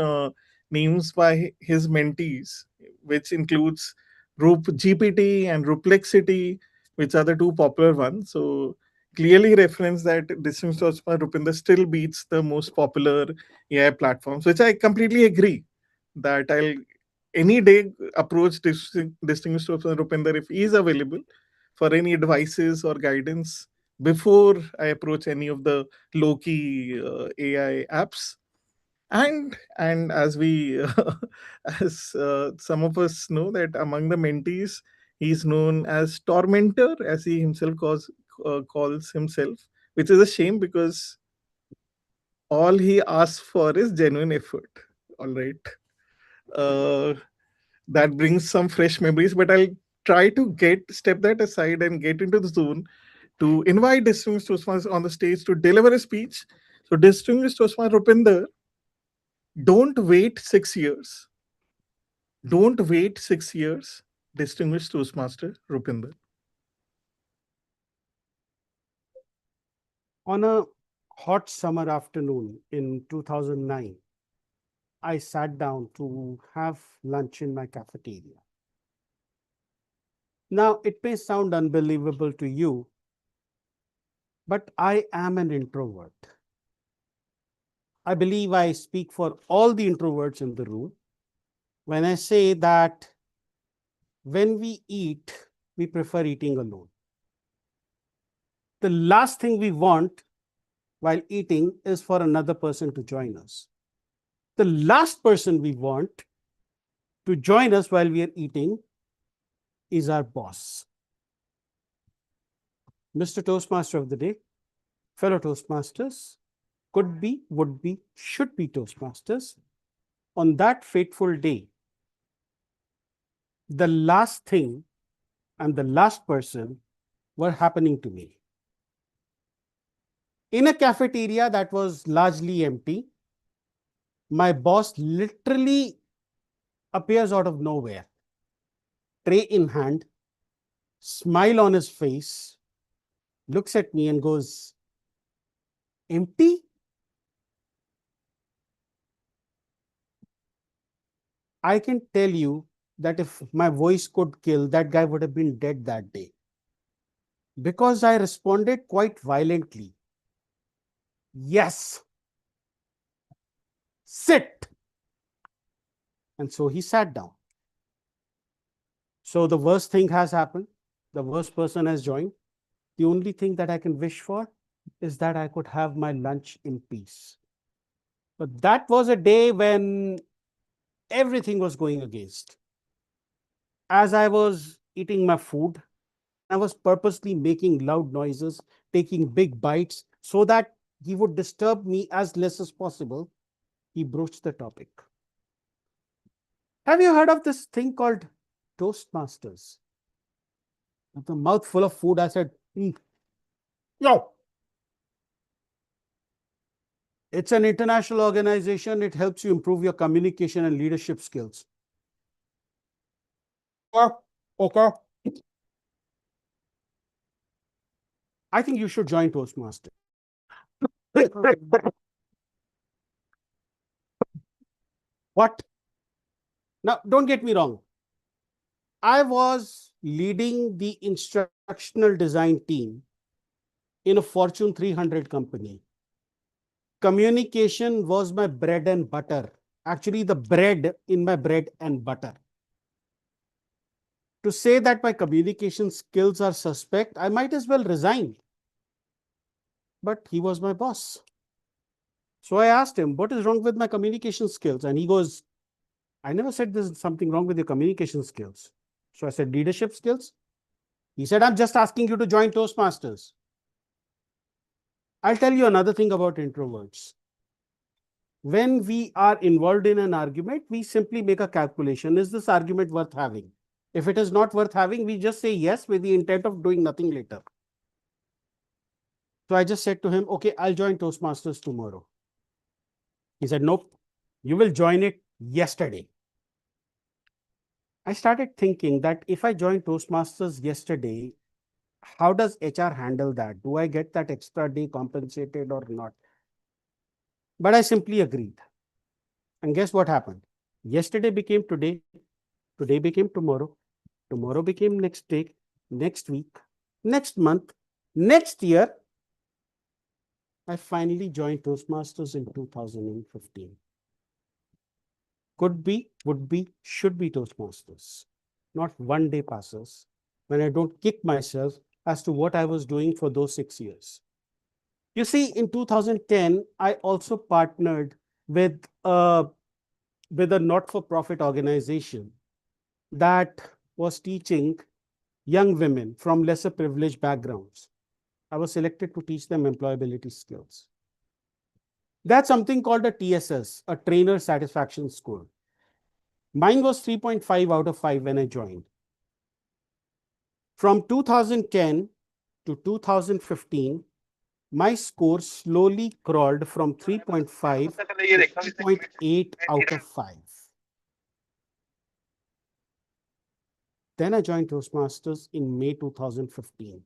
names by his mentees, which includes Roop GPT and Rooplexity, which are the two popular ones. So clearly reference that Distinguished Toastmaster Rupinder still beats the most popular AI platforms, which I completely agree that I'll any day approach Distinguished Toastmaster Rupinder if he is available for any advices or guidance before I approach any of the low-key AI apps. And as we as some of us know that among the mentees, he's known as tormentor, as he himself calls himself, which is a shame because all he asks for is genuine effort. All right. Uh, that brings some fresh memories, but I'll try to step that aside and get into the zone to invite Distinguished Toastmaster on the stage to deliver a speech. So, Distinguished Toastmaster Rupinder, don't wait 6 years. Don't wait 6 years, Distinguished Toastmaster Rupinder. On a hot summer afternoon in 2009, I sat down to have lunch in my cafeteria. Now, it may sound unbelievable to you, but I am an introvert. I believe I speak for all the introverts in the room when I say that when we eat, we prefer eating alone. The last thing we want while eating is for another person to join us. The last person we want to join us while we are eating is our boss. Mr. Toastmaster of the day, fellow Toastmasters, could be, would be, should be Toastmasters. On that fateful day, the last thing and the last person were happening to me. In a cafeteria that was largely empty, my boss literally appears out of nowhere, tray in hand, smile on his face, looks at me and goes, "Empty?" I can tell you that if my voice could kill, that guy would have been dead that day. Because I responded quite violently. Yes. Sit. And so he sat down. So the worst thing has happened. The worst person has joined. The only thing that I can wish for is that I could have my lunch in peace. But that was a day when everything was going against. As I was eating my food, I was purposely making loud noises, taking big bites, so that he would disturb me as less as possible. He broached the topic. Have you heard of this thing called Toastmasters? With a mouthful of food, I said, "No." It's an international organization. It helps you improve your communication and leadership skills. Okay. I think you should join Toastmasters. What? Now, don't get me wrong. I was leading the instructional design team in a Fortune 300 company. Communication was my bread and butter. Actually, the bread in my bread and butter. To say that my communication skills are suspect, I might as well resign. But he was my boss. So I asked him, what is wrong with my communication skills? And he goes, I never said there's something wrong with your communication skills. So I said, leadership skills? He said, I'm just asking you to join Toastmasters. I'll tell you another thing about introverts. When we are involved in an argument, we simply make a calculation. Is this argument worth having? If it is not worth having, we just say yes with the intent of doing nothing later. So I just said to him, okay, I'll join Toastmasters tomorrow. He said, nope, you will join it yesterday. I started thinking that if I join Toastmasters yesterday, how does HR handle that? Do I get that extra day compensated or not? But I simply agreed. And guess what happened? Yesterday became today, today became tomorrow, tomorrow became next day, next week, next month, next year. I finally joined Toastmasters in 2015. Could be, would be, should be Toastmasters. Not one day passes when I don't kick myself as to what I was doing for those 6 years. You see, in 2010, I also partnered with a not-for-profit organization that was teaching young women from lesser privileged backgrounds. I was selected to teach them employability skills. That's something called a TSS, a trainer satisfaction score. Mine was 3.5 out of 5 when I joined. From 2010 to 2015, my score slowly crawled from 3.5 to 3.8 out of 5. Then I joined Toastmasters in May 2015.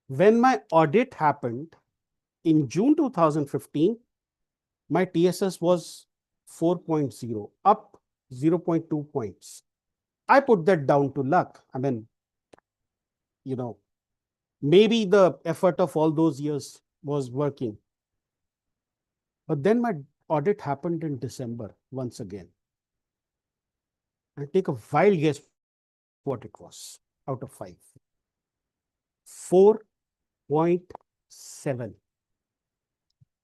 When my audit happened in June 2015, my TSS was 4.0, up 0.2 points. I put that down to luck. I mean, maybe the effort of all those years was working. But then my audit happened in December once again. And take a wild guess what it was out of 5. 4.7.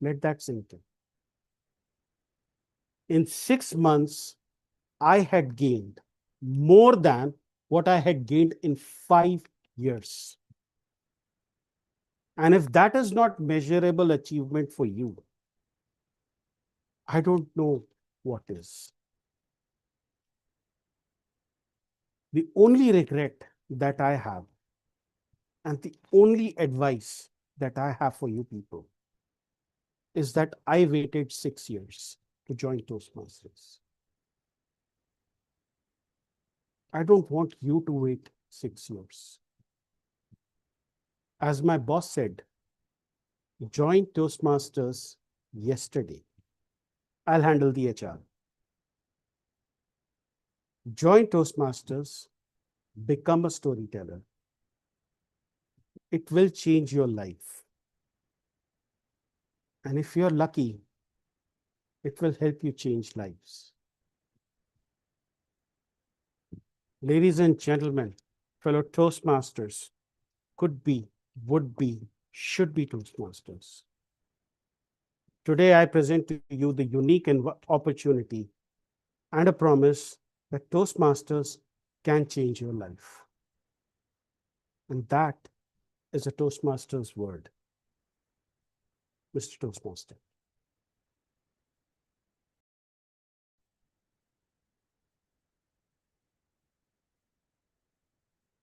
Let that sink in. In 6 months, I had gained more than what I had gained in 5 years. And if that is not measurable achievement for you, I don't know what is. The only regret that I have, and the only advice that I have for you people, is that I waited 6 years to join Toastmasters. I don't want you to wait 6 years. As my boss said, join Toastmasters yesterday. I'll handle the HR. Join Toastmasters, become a storyteller. It will change your life. And if you're lucky, it will help you change lives. Ladies and gentlemen, fellow Toastmasters, could be, would be, should be Toastmasters. Today, I present to you the unique opportunity and a promise that Toastmasters can change your life. And that is a Toastmaster's word. Mr. Toastmaster.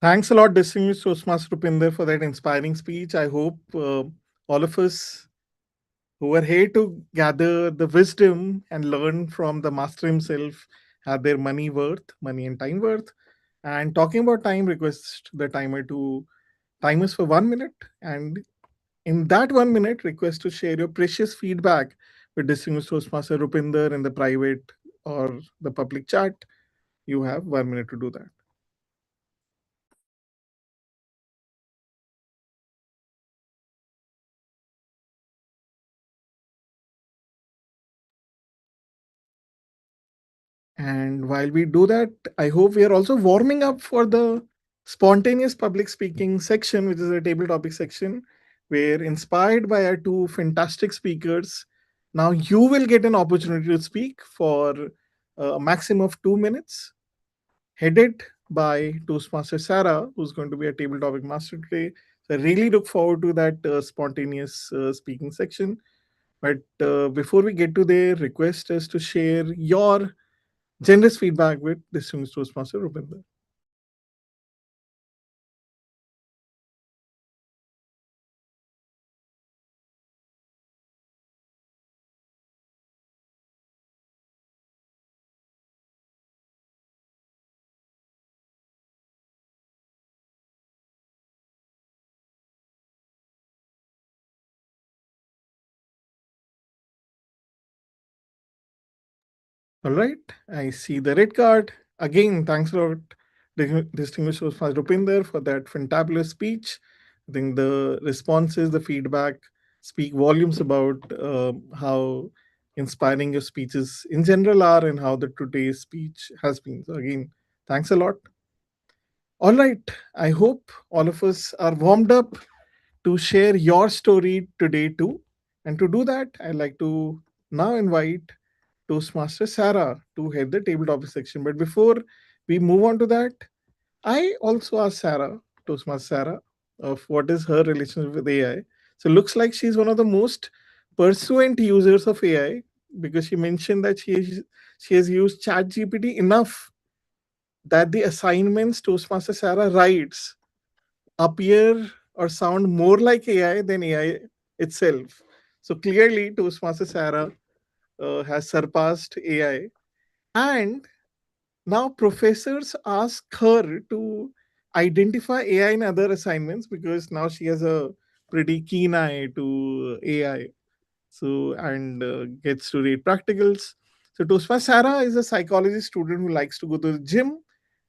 Thanks a lot, distinguished Toastmaster Rupinder, for that inspiring speech. I hope all of us who are here to gather the wisdom and learn from the master himself have their money and time worth. And talking about time, request the timer to time us for 1 minute. And in that 1 minute, request to share your precious feedback with distinguished Toastmaster Rupinder in the private or the public chat. You have 1 minute to do that. And while we do that, I hope we are also warming up for the spontaneous public speaking section, which is a table topic section, where inspired by our two fantastic speakers, now you will get an opportunity to speak for a maximum of 2 minutes, headed by Toastmaster Sarah, who's going to be a table topic master today. So I really look forward to that spontaneous speaking section. But before we get to there, request us to share your generous feedback with distinguished Toastmaster Rupinder. All right, I see the red card. Again, thanks a lot, distinguished Toastmaster Rupinder, for that fantabulous speech. I think the responses, the feedback speak volumes about how inspiring your speeches in general are and how the today's speech has been. So again, thanks a lot. All right, I hope all of us are warmed up to share your story today too. And to do that, I'd like to now invite Toastmaster Sarah to head the table topic section. But before we move on to that, I also asked Sarah, Toastmaster Sarah, of what is her relationship with AI. So looks like she's one of the most pursuant users of AI, because she mentioned that she has used ChatGPT enough that the assignments Toastmaster Sarah writes appear or sound more like AI than AI itself. So clearly, Toastmaster Sarah has surpassed AI. And now professors ask her to identify AI in other assignments, because now she has a pretty keen eye to AI. So, and gets to read practicals. So, Toastmaster Sarah is a psychology student who likes to go to the gym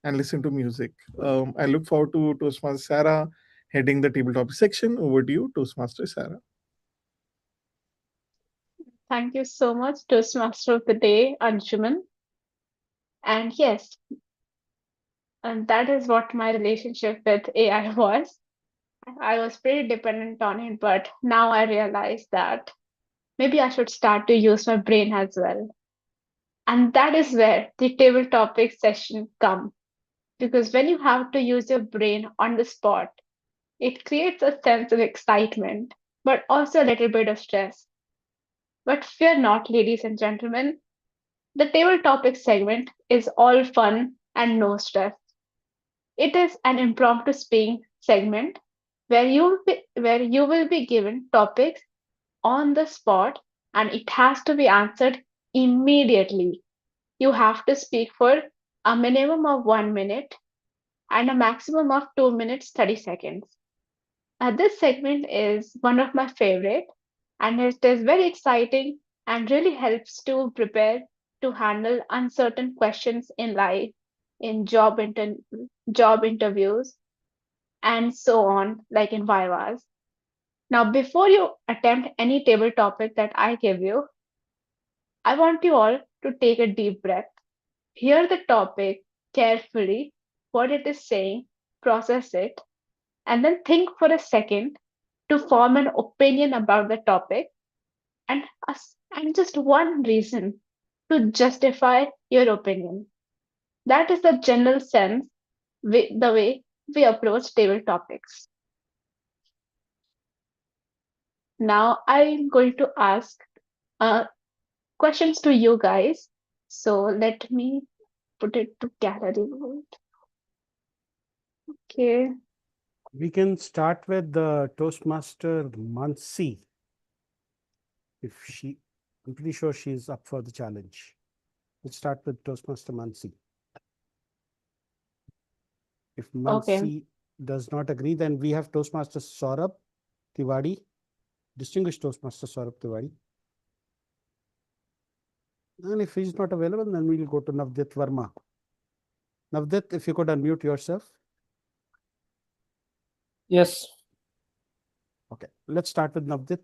and listen to music. I look forward to Toastmaster Sarah heading the table topic section. Over to you, Toastmaster Sarah. Thank you so much, Toastmaster of the Day, Anshuman. And yes, and that is what my relationship with AI was. I was pretty dependent on it, but now I realize that maybe I should start to use my brain as well. And that is where the table topic session come. Because when you have to use your brain on the spot, it creates a sense of excitement, but also a little bit of stress. But fear not, ladies and gentlemen, the table topic segment is all fun and no stress. It is an impromptu speaking segment where you will be given topics on the spot and it has to be answered immediately. You have to speak for a minimum of 1 minute and a maximum of 2 minutes 30 seconds. This segment is one of my favorite and it is very exciting and really helps to prepare to handle uncertain questions in life, in job interviews, and so on, like in Vivas. Now, before you attempt any table topic that I give you, I want you all to take a deep breath, hear the topic carefully, what it is saying, process it, and then think for a second to form an opinion about the topic and just one reason to justify your opinion. That is the general sense, the way we approach table topics. Now, I'm going to ask uh, questions to you guys. So let me put it to gallery mode. Okay. We can start with the Toastmaster Mansi. If she, I'm pretty sure she's up for the challenge. Let's start with Toastmaster Mansi. If Mansi does not agree, then we have Toastmaster Saurabh Tiwari, distinguished Toastmaster Saurabh Tiwari. And if he's not available, then we'll go to Navdit Verma. Navdit, if you could unmute yourself. Yes. Okay, let's start with Navdit.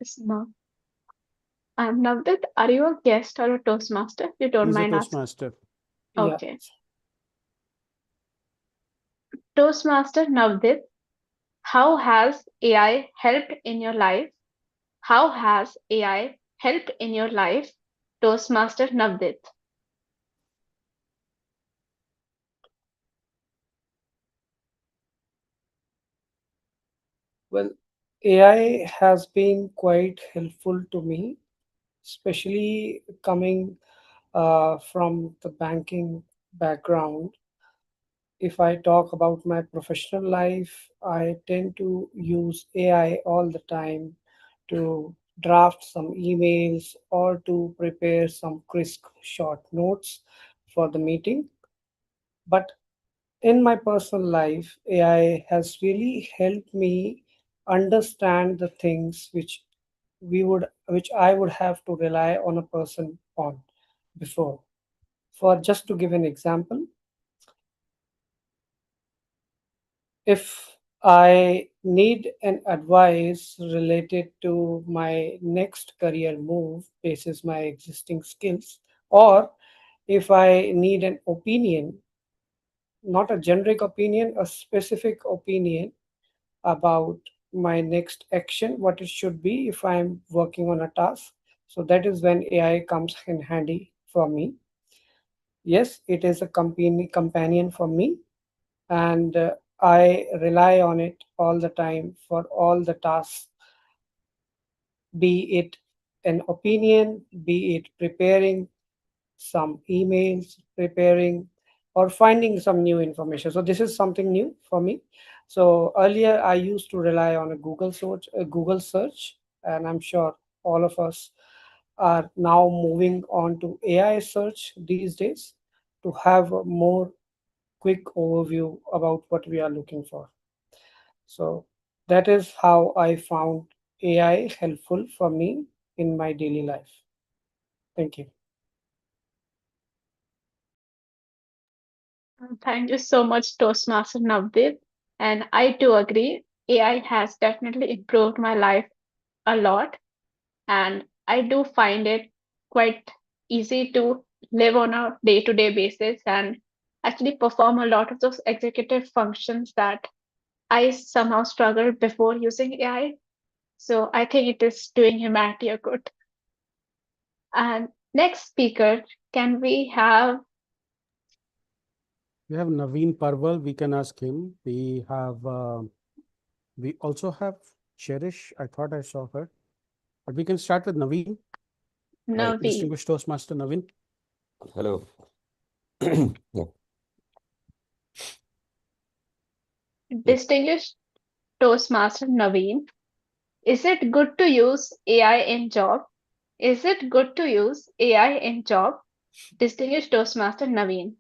It's not. Navdit, are you a guest or a Toastmaster? You don't He's a mind asking? Toastmaster. Okay. Toastmaster Navdit, how has AI helped in your life? How has AI helped in your life? Toastmaster Navdit. Well, AI has been quite helpful to me, especially coming from the banking background. If I talk about my professional life, I tend to use AI all the time to draft some emails or to prepare some crisp short notes for the meeting. But in my personal life, AI has really helped me understand the things which I would have to rely on a person on before. For just to give an example, if I need an advice related to my next career move basis my existing skills, or if I need an opinion, not a generic opinion, a specific opinion about my next action, what it should be if I'm working on a task. So that is when AI comes in handy for me. Yes, it is a companion for me, and I rely on it all the time for all the tasks, be it an opinion, be it preparing some emails, preparing or finding some new information. So this is something new for me. So earlier I used to rely on a Google search, and I'm sure all of us are now moving on to AI search these days to have a more quick overview about what we are looking for. So that is how I found AI helpful for me in my daily life. Thank you. Thank you so much, Toastmaster Navdeep. And I too agree. AI has definitely improved my life a lot. And I do find it quite easy to live on a day-to-day basis and actually perform a lot of those executive functions that I somehow struggled before using AI. So I think it is doing humanity a good. And next speaker, can we have We have Naveen Parwal. We can ask him. We also have Cherish. I thought I saw her, but we can start with Naveen. Naveen? Distinguished Toastmaster Naveen. Hello. Yeah. Distinguished Toastmaster Naveen? Is it good to use AI in job? Is it good to use AI in job? Distinguished Toastmaster Naveen.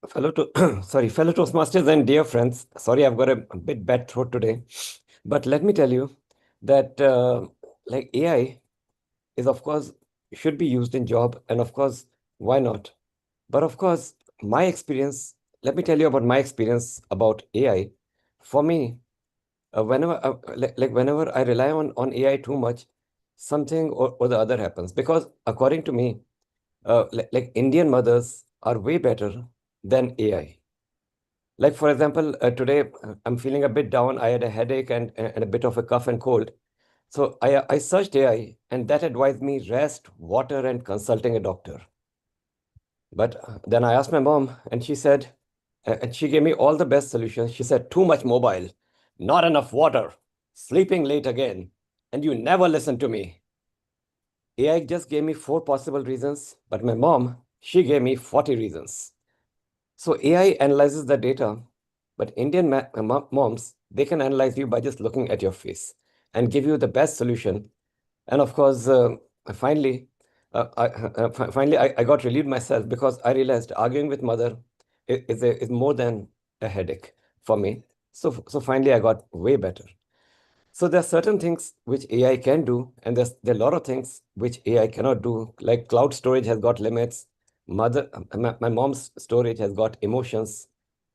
Fellow Toastmasters and dear friends. Sorry, I've got a bit bad throat today, but let me tell you that like AI is, of course, should be used in job, and of course, why not? But of course, my experience. Let me tell you about my experience about AI. For me, whenever I rely on AI too much, something or the other happens. Because according to me, like Indian mothers are way better than AI. Like for example, today I'm feeling a bit down. I had a headache and a bit of a cough and cold. So I searched AI, and that advised me rest, water, and consulting a doctor. But then I asked my mom, and she said, and she gave me all the best solutions. She said, too much mobile, not enough water, sleeping late again, and you never listen to me. AI just gave me 4 possible reasons, but my mom, she gave me 40 reasons. So AI analyzes the data, but Indian moms, they can analyze you by just looking at your face and give you the best solution. And of course, finally, I got relieved myself because I realized arguing with mother is more than a headache for me. So finally, I got way better. So there are certain things which AI can do, and there are a lot of things which AI cannot do. Like cloud storage has got limits. My mom's storage has got emotions,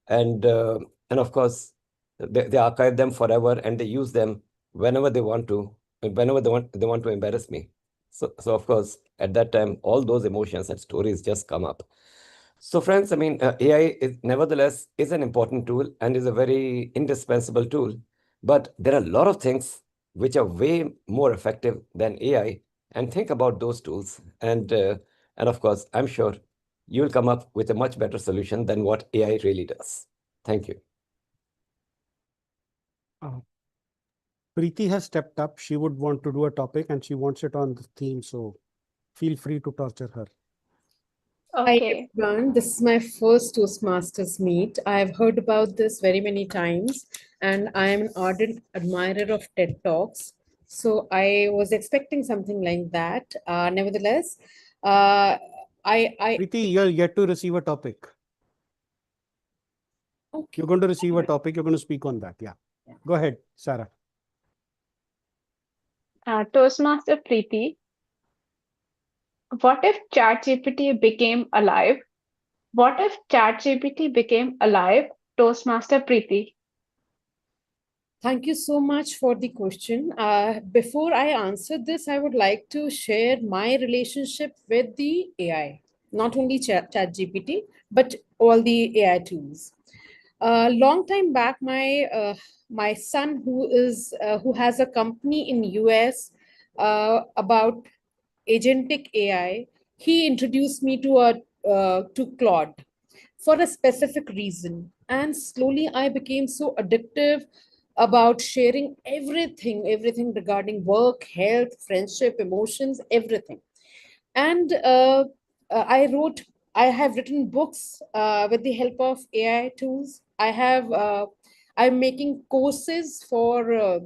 and of course, they archive them forever and they use them whenever they want to, and whenever they want to embarrass me. So of course, at that time, all those emotions and stories just come up. So friends, I mean, AI is nevertheless is an important tool and is a very indispensable tool. But there are a lot of things which are way more effective than AI. And think about those tools. And of course, I'm sure you'll come up with a much better solution than what AI really does. Thank you. Preeti has stepped up. She would want to do a topic and she wants it on the theme. So feel free to torture her. Hi everyone, this is my first Toastmasters meet. I've heard about this very many times and I am an ardent admirer of TED Talks. So I was expecting something like that. Nevertheless, Preeti, you're yet to receive a topic. Okay. You're going to receive a topic. You're going to speak on that. Yeah. Go ahead, Sarah. Toastmaster Preeti, what if ChatGPT became alive? What if ChatGPT became alive? Toastmaster Preeti. Thank you so much for the question. Before I answer this, I would like to share my relationship with the AI, not only ChatGPT, but all the AI tools. A long time back, my son, who has a company in US about agentic AI, he introduced me to Claude for a specific reason. And slowly I became so addictive about sharing everything regarding work, health, friendship, emotions, everything. And I have written books with the help of AI tools. I'm making courses for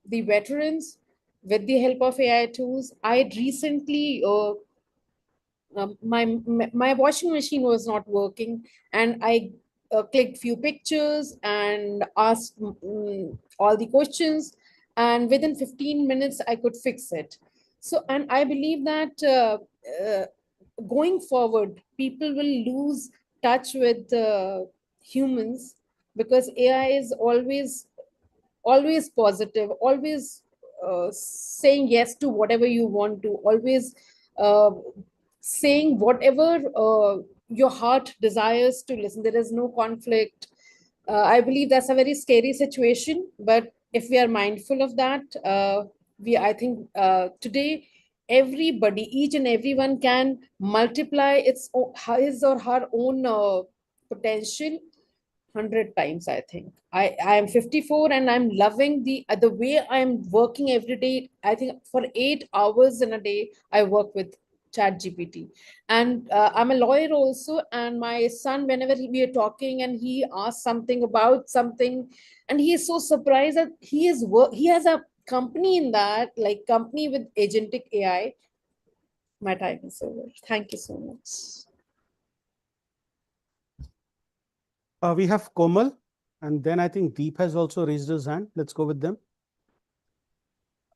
the veterans with the help of AI tools. I recently my washing machine was not working, and I clicked few pictures and asked all the questions, and within 15 minutes I could fix it. So, and I believe that uh, going forward, people will lose touch with humans, because AI is always positive, always saying yes to whatever you want to, always uh, saying whatever your heart desires to listen. There is no conflict. I believe that's a very scary situation, but if we are mindful of that, I think today everybody, each and everyone can multiply his or her own potential 100 times. I think I am 54 and I'm loving the way I'm working every day. I think for 8 hours in a day I work with chat gpt. And I'm a lawyer also, and my son, whenever we are talking and he asks something about something, and he is so surprised that he has a company in that, like company with agentic AI. My time is over. Thank you so much. We have Komal, and then I think Deep has also raised his hand. Let's go with them.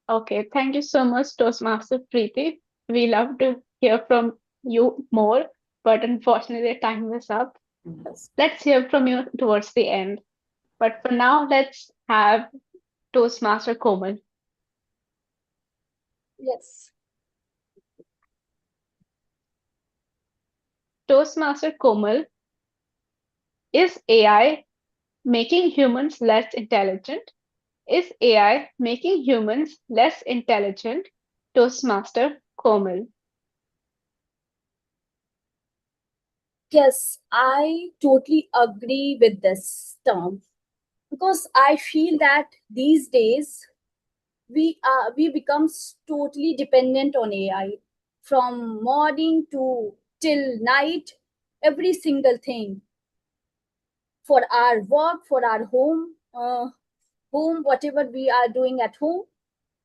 Okay, thank you so much, Toastmaster Preeti. We love to hear from you more, but unfortunately, time is up. Yes. Let's hear from you towards the end. But for now, let's have Toastmaster Komal. Yes. Toastmaster Komal, is AI making humans less intelligent? Is AI making humans less intelligent? Toastmaster Komal. Yes, I totally agree with this term because I feel that these days we become totally dependent on AI from morning to till night, every single thing for our work, for our home, whatever we are doing at home,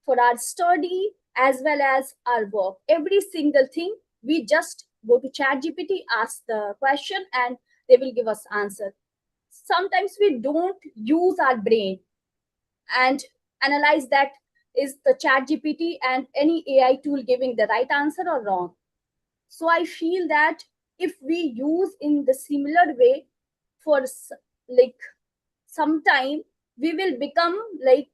for our study as well as our work. Every single thing, we just go to ChatGPT, ask the question, and they will give us answer. Sometimes we don't use our brain and analyze that is the ChatGPT and any AI tool giving the right answer or wrong. So I feel that if we use in the similar way for like some time, we will become like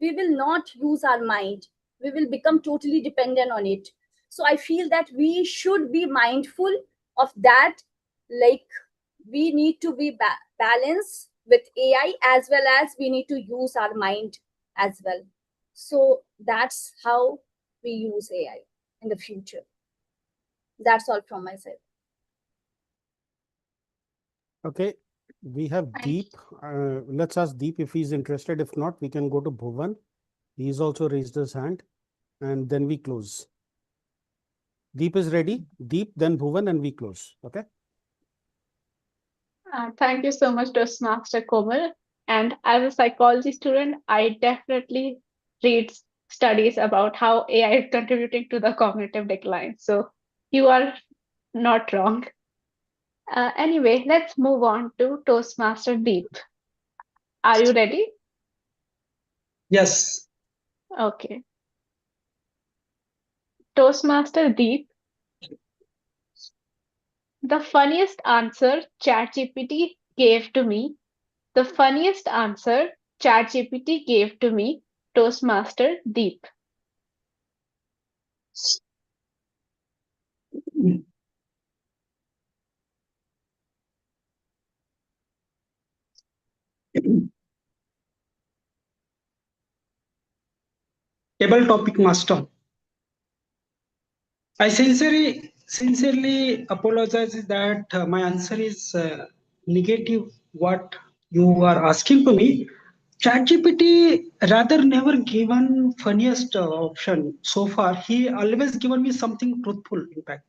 we will not use our mind. We will become totally dependent on it. So I feel that we should be mindful of that. Like we need to be balanced with AI as well as we need to use our mind as well. So that's how we use AI in the future. That's all from my side. Okay, we have Deep. Let's ask Deep if he's interested. If not, we can go to Bhuvan. He's also raised his hand, and then we close. Deep is ready. Deep, then Bhuvan, and we close. Okay. Thank you so much, Toastmaster Komal. And as a psychology student, I definitely read studies about how AI is contributing to the cognitive decline. So you are not wrong. Anyway, let's move on to Toastmaster Deep. Are you ready? Yes. Okay. Toastmaster Deep, the funniest answer ChatGPT gave to me. The funniest answer ChatGPT gave to me, Toastmaster Deep. Table topic master. I sincerely apologize that my answer is negative. What you are asking to me, ChatGPT rather never given funniest option so far. He always given me something truthful. In fact,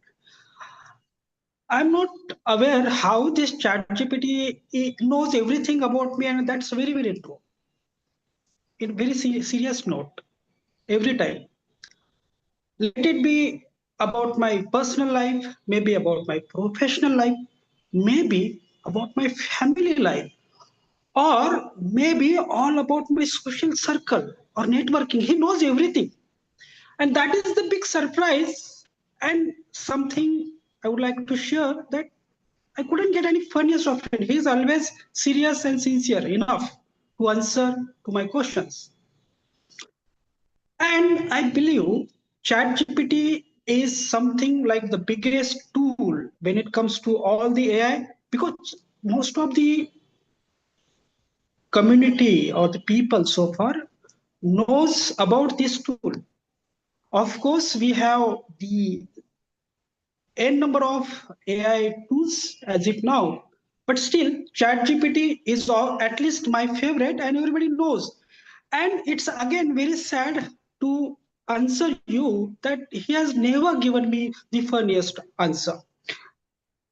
I'm not aware how this ChatGPT knows everything about me, and that's very true. In very serious note, every time. Let it be about my personal life, maybe about my professional life, maybe about my family life, or maybe all about my social circle or networking. He knows everything. And that is the big surprise. And something I would like to share that I couldn't get any funniest of it. He's always serious and sincere enough to answer to my questions. And I believe ChatGPT is something like the biggest tool when it comes to all the AI, because most of the community or the people so far knows about this tool. Of course, we have the n number of AI tools as if now, but still, ChatGPT is at least my favorite, and everybody knows. And it's again very sad to answer you that he has never given me the funniest answer.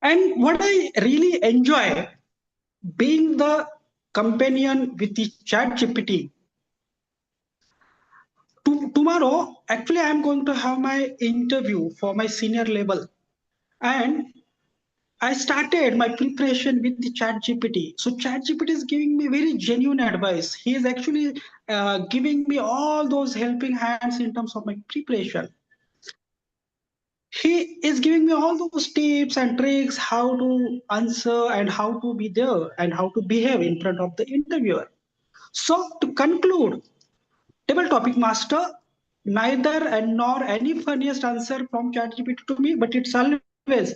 And what I really enjoy being the companion with the ChatGPT. Tomorrow, actually, I'm going to have my interview for my senior level, and I started my preparation with the chat GPT. So chat GPT is giving me very genuine advice. He is actually giving me all those helping hands in terms of my preparation. He is giving me all those tips and tricks, how to answer and how to be there and how to behave in front of the interviewer. So to conclude, table topic master, neither and nor any funniest answer from ChatGPT to me, but it's always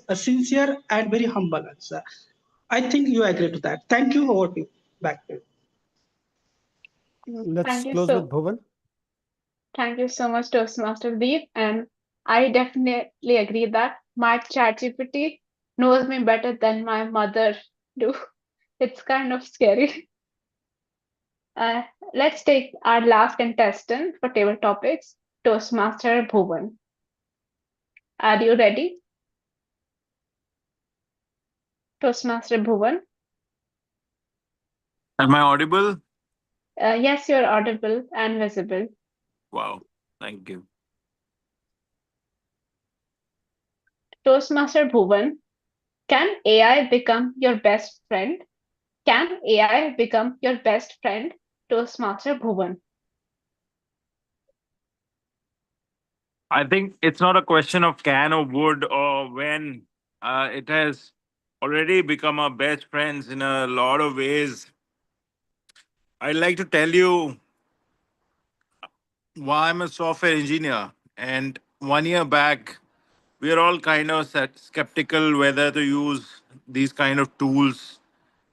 a sincere and very humble answer. I think you agree to that. Thank you. Over to you. Back to you. Let's Thank you close with Bhuvan. Thank you so much, Toastmaster Deep. And I definitely agree that my ChatGPT knows me better than my mother do. It's kind of scary. Uh, let's take our last contestant for table topics, Toastmaster Bhuvan. Are you ready? Toastmaster Bhuvan? Am I audible? Yes, you're audible and visible. Wow, thank you. Toastmaster Bhuvan, can AI become your best friend? Can AI become your best friend? Toastmaster Bhuvan. I think it's not a question of can or would or when. It has already become our best friends in a lot of ways. I'd like to tell you why I'm a software engineer. And 1 year back, we are all kind of skeptical whether to use these kind of tools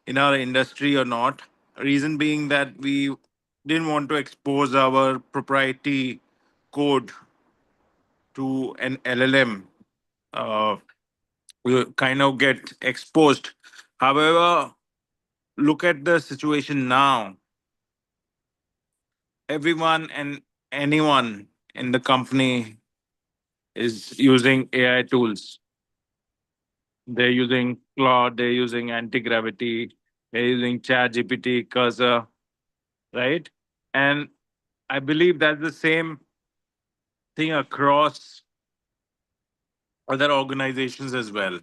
in our industry or not. Reason being that we didn't want to expose our proprietary code to an LLM. Uh, we kind of get exposed. However, look at the situation now. Everyone and anyone in the company is using AI tools. They're using Claude, they're using anti gravity, they're using ChatGPT, Cursor, right? And I believe that's the same thing across other organizations as well.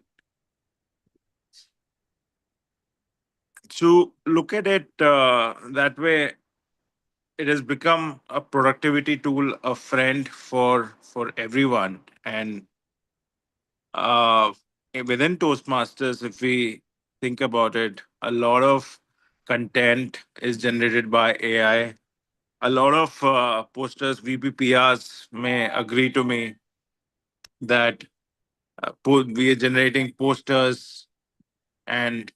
To look at it that way, it has become a productivity tool, a friend for everyone. And uh, within Toastmasters, if we think about it, a lot of content is generated by AI. A lot of posters, VPPRs may agree to me that we are generating posters and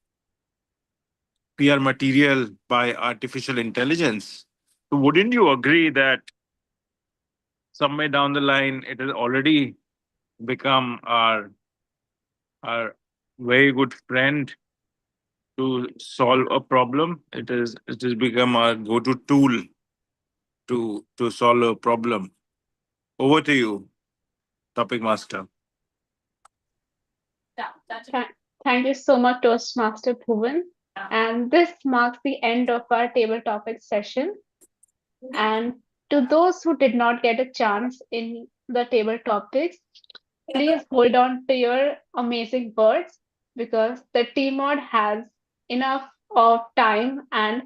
PR material by artificial intelligence. So wouldn't you agree that somewhere down the line it has already become our very good friend to solve a problem? It has become our go-to tool to solve a problem. Over to you, topic master. Thank you so much, Toastmaster Bhuvan. And this marks the end of our table topic session. And to those who did not get a chance in the table topics, please hold on to your amazing words because the team mod has enough of time and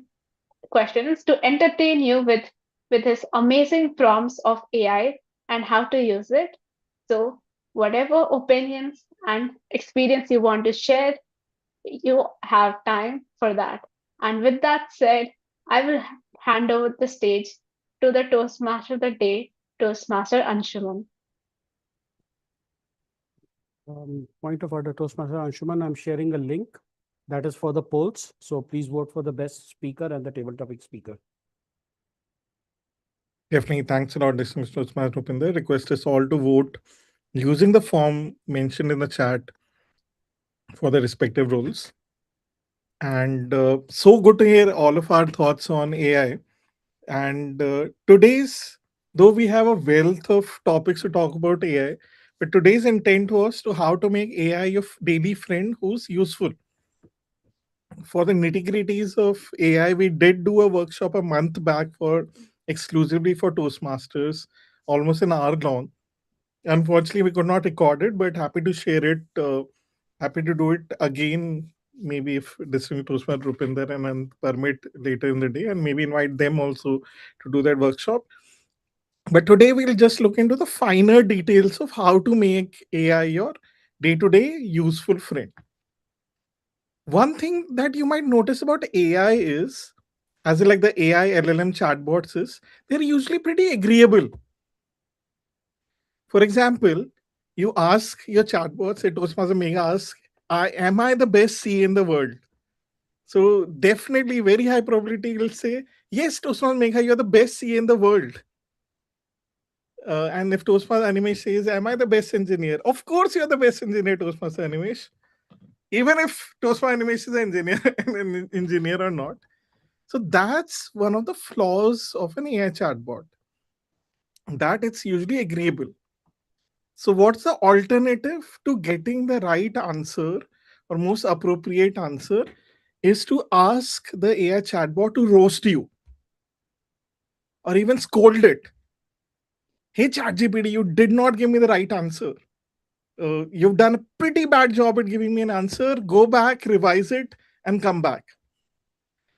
questions to entertain you with his amazing prompts of AI and how to use it. So whatever opinions and experience you want to share, you have time for that. And with that said, I will hand over the stage to the Toastmaster of the day, Toastmaster Anshuman. Point of order, Toastmaster Anshuman, I'm sharing a link that is for the polls. So please vote for the best speaker and the table topic speaker. Definitely. Thanks a lot, distinguished Toastmaster Rupinder. Request us all to vote using the form mentioned in the chat for the respective roles. And so good to hear all of our thoughts on AI. And though we have a wealth of topics to talk about AI, but today's intent was to how to make AI your daily friend who's useful. For the nitty gritties of AI, we did do a workshop a month back for exclusively for Toastmasters, almost an hour long. Unfortunately, we could not record it, but happy to share it. Happy to do it again, maybe if Distinguished Toastmaster Rupinder and permit later in the day, and maybe invite them also to do that workshop. But today we'll just look into the finer details of how to make AI your day-to-day useful friend. One thing that you might notice about AI is, as in like the AI LLM chatbots is, they're usually pretty agreeable. For example, you ask your chatbot, say Toastmaster Mega ask, am I the best CA in the world? So definitely very high probability will say, yes, Toastmaster Mega, you're the best CA in the world. And if Toastmaster Animesh says, am I the best engineer? Of course you're the best engineer, Toastmaster Animesh. Even if Toastmaster Animesh is an engineer, an engineer or not. So that's one of the flaws of an AI chatbot, that it's usually agreeable. So what's the alternative to getting the right answer or most appropriate answer is to ask the AI chatbot to roast you or even scold it. Hey ChatGPT, you did not give me the right answer. You've done a pretty bad job at giving me an answer. Go back, revise it, and come back.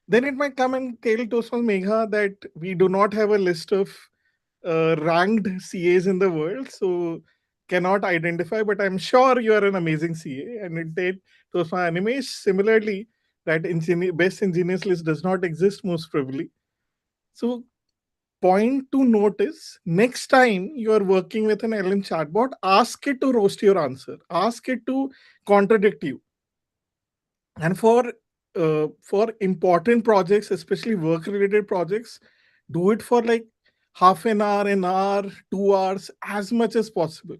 Then it might come and tell Toastmaster Megha that we do not have a list of ranked CAs in the world, so cannot identify, but I'm sure you are an amazing CA. And it did Toastmaster Animesh similarly that best engineers list does not exist most probably. So point to notice, next time you are working with an LM chatbot, ask it to roast your answer, ask it to contradict you. And for important projects, especially work related projects, do it for like half an hour, 2 hours, as much as possible.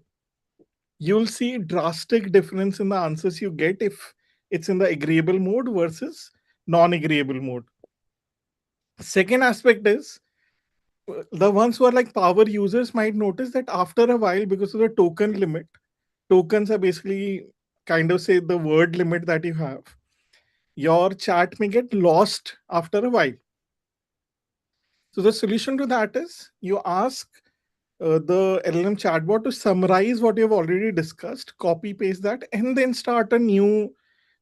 You'll see drastic difference in the answers you get if it's in the agreeable mode versus non-agreeable mode. Second aspect is, the ones who are like power users might notice that after a while, because of the token limit, tokens are basically kind of say the word limit that you have, your chat may get lost after a while. So the solution to that is you ask the LLM chatbot to summarize what you've already discussed, copy paste that, and then start a new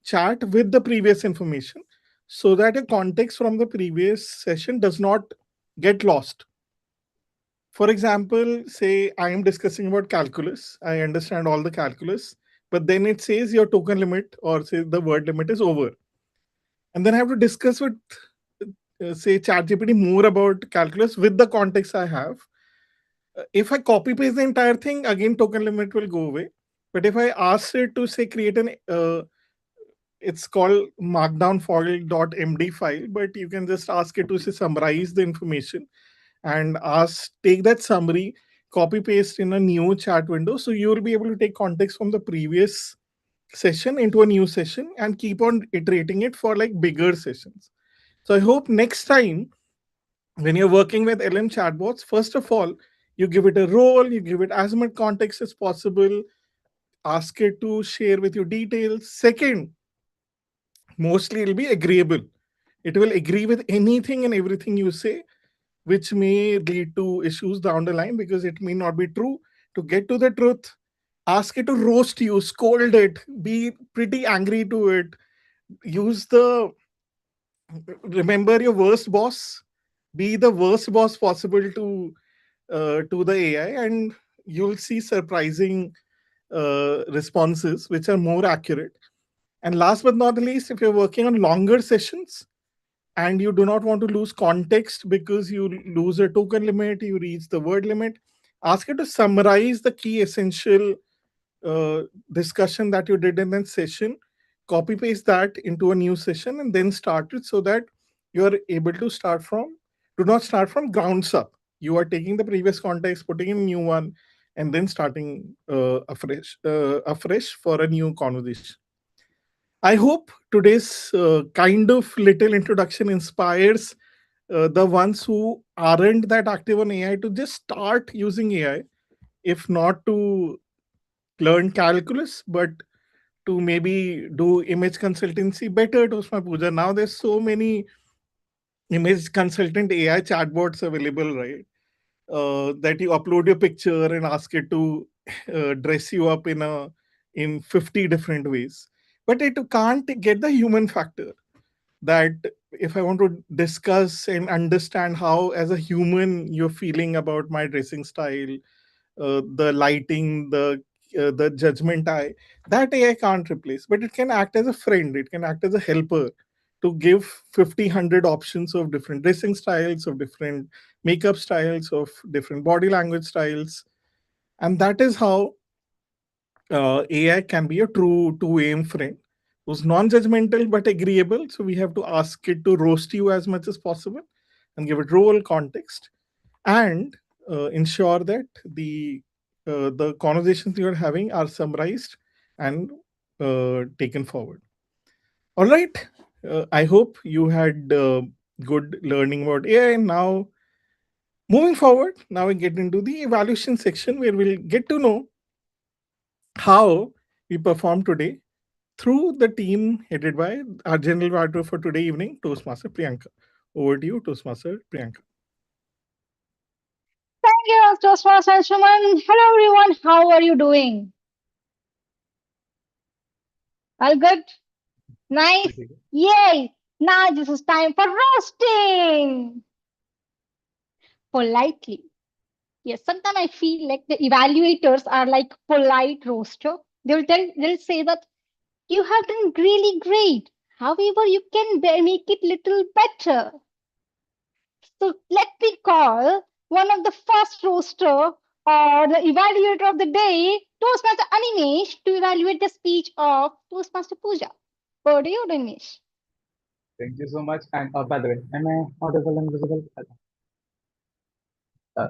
chat with the previous information so that a context from the previous session does not get lost. For example, say I am discussing about calculus. I understand all the calculus, but then it says your token limit or say the word limit is over. And then I have to discuss with, say, ChatGPT more about calculus with the context I have. If I copy paste the entire thing, again, token limit will go away. But if I ask it to say create an it's called markdown file.md file, but you can just ask it to say summarize the information and ask take that summary, copy paste in a new chat window, so you will be able to take context from the previous session into a new session and keep on iterating it for like bigger sessions. So I hope next time when you're working with LM chatbots, first of all, you give it a role, you give it as much context as possible, ask it to share with you details. Second, mostly it'll be agreeable. It will agree with anything and everything you say, which may lead to issues down the line because it may not be true. To get to the truth, ask it to roast you, scold it, be pretty angry to it. Use the remember your worst boss, be the worst boss possible to the AI, and you'll see surprising responses which are more accurate. And last but not the least, if you're working on longer sessions and you do not want to lose context because you lose a token limit, you reach the word limit, ask it to summarize the key essential discussion that you did in that session, copy paste that into a new session, and then start it so that you are able to do not start from grounds up. You are taking the previous context, putting in a new one, and then starting afresh for a new conversation. I hope today's kind of little introduction inspires the ones who aren't that active on AI to just start using AI, if not to learn calculus, but to maybe do image consultancy better. Tosma Puja. Now there's so many image consultant AI chatbots available, right? That you upload your picture and ask it to dress you up in 50 different ways. But it can't get the human factor, that if I want to discuss and understand how as a human you're feeling about my dressing style, the lighting, the judgment eye, that AI can't replace, but it can act as a friend, it can act as a helper to give 50 100 options of different dressing styles, of different makeup styles, of different body language styles. And that is how AI can be a true two-aim friend who's non-judgmental but agreeable. So we have to ask it to roast you as much as possible and give it role context, and ensure that the conversations you are having are summarized and taken forward. All right. I hope you had good learning about AI. Now, moving forward, now we get into the evaluation section where we'll get to know how we performed today through the team headed by our general writer for today evening, Toastmaster Priyanka. Over to you, Toastmaster Priyanka. Thank you, Toastmaster Anshuman. Hello, everyone. How are you doing? All good? Nice. Yay. Now this is time for roasting. Politely. Yes, sometimes I feel like the evaluators are like polite roaster. They'll say that you have done really great. However, you can make it little better. So let me call one of the first roaster or the evaluator of the day, Toastmaster Animesh, to evaluate the speech of Toastmaster Pooja. Over to you, Animesh. Thank you so much. And by the way, am I audible and visible? Uh,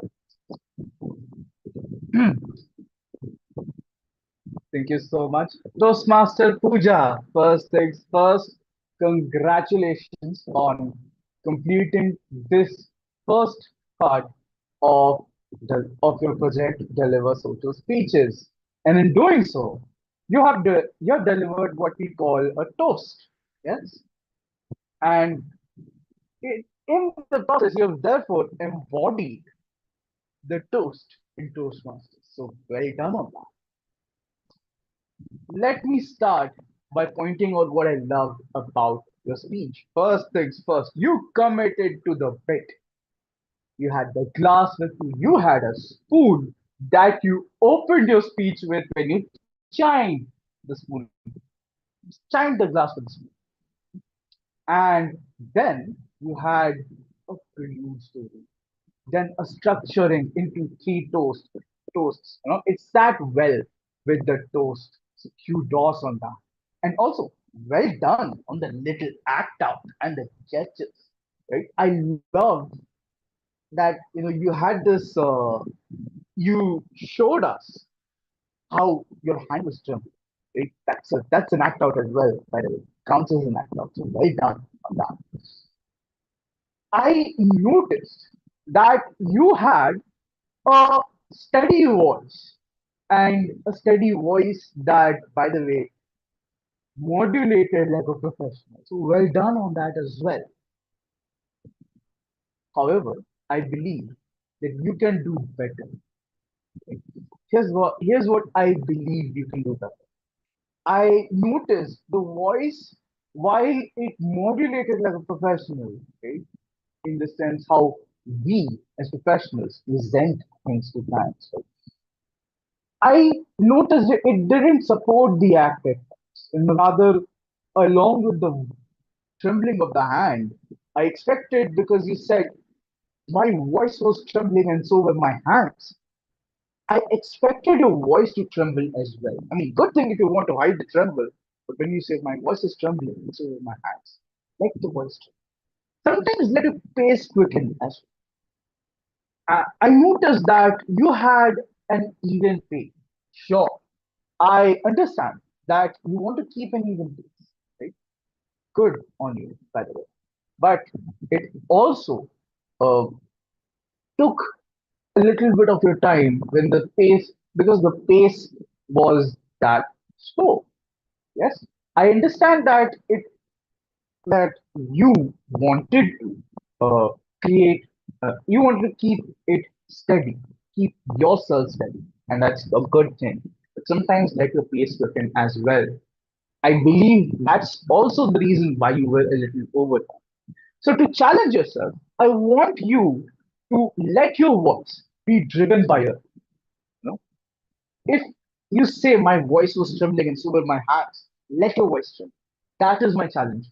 Thank you so much. Toastmaster Pooja, first things first, congratulations on completing this first part of of your project, Deliver Social Speeches. And in doing so, you have delivered what we call a toast. Yes? And in the process, you have therefore embodied the toast in Toastmasters. So well done on that. Let me start by pointing out what I loved about your speech. First things first, you committed to the bit. You had the glass with you, you had a spoon that you opened your speech with when you chimed the spoon, chimed the glass with the spoon. And then you had a prelude story, then a structuring into three toasts. You know, it sat well with the toast. So kudos on that. And also, well done on the little act out and the gestures. Right? I loved that you had this. You showed us how your hand was trembling. Right? That's an act out as well. By the way, counts as an act out. So well done on that. I noticed that you had a steady voice, and a steady voice that, by the way, modulated like a professional. So well done on that as well. However, I believe that you can do better. Here's what I believe you can do better. I noticed the voice, while it modulated like a professional, right? In the sense how we as professionals present things to clients. Right? I noticed that it didn't support the acted. And rather, along with the trembling of the hand. I expected because you said my voice was trembling and so were my hands. I expected your voice to tremble as well. I mean, good thing if you want to hide the tremble, but when you say my voice is trembling and so are my hands, let the voice tremble. Sometimes let it pace quicken as well. I noticed that you had an even pace. Sure, I understand that you want to keep an even pace, right? Good on you, by the way. But it also uh, took a little bit of your time when the pace, because the pace was that slow. Yes, I understand that you wanted to create, you wanted to keep it steady, keep yourself steady, and that's a good thing. But sometimes let your pace quicken as well. I believe that's also the reason why you were a little over. So to challenge yourself, I want you to let your voice be driven by your, you know, if you say my voice was trembling and so were my hands, let your voice tremble. That is my challenge.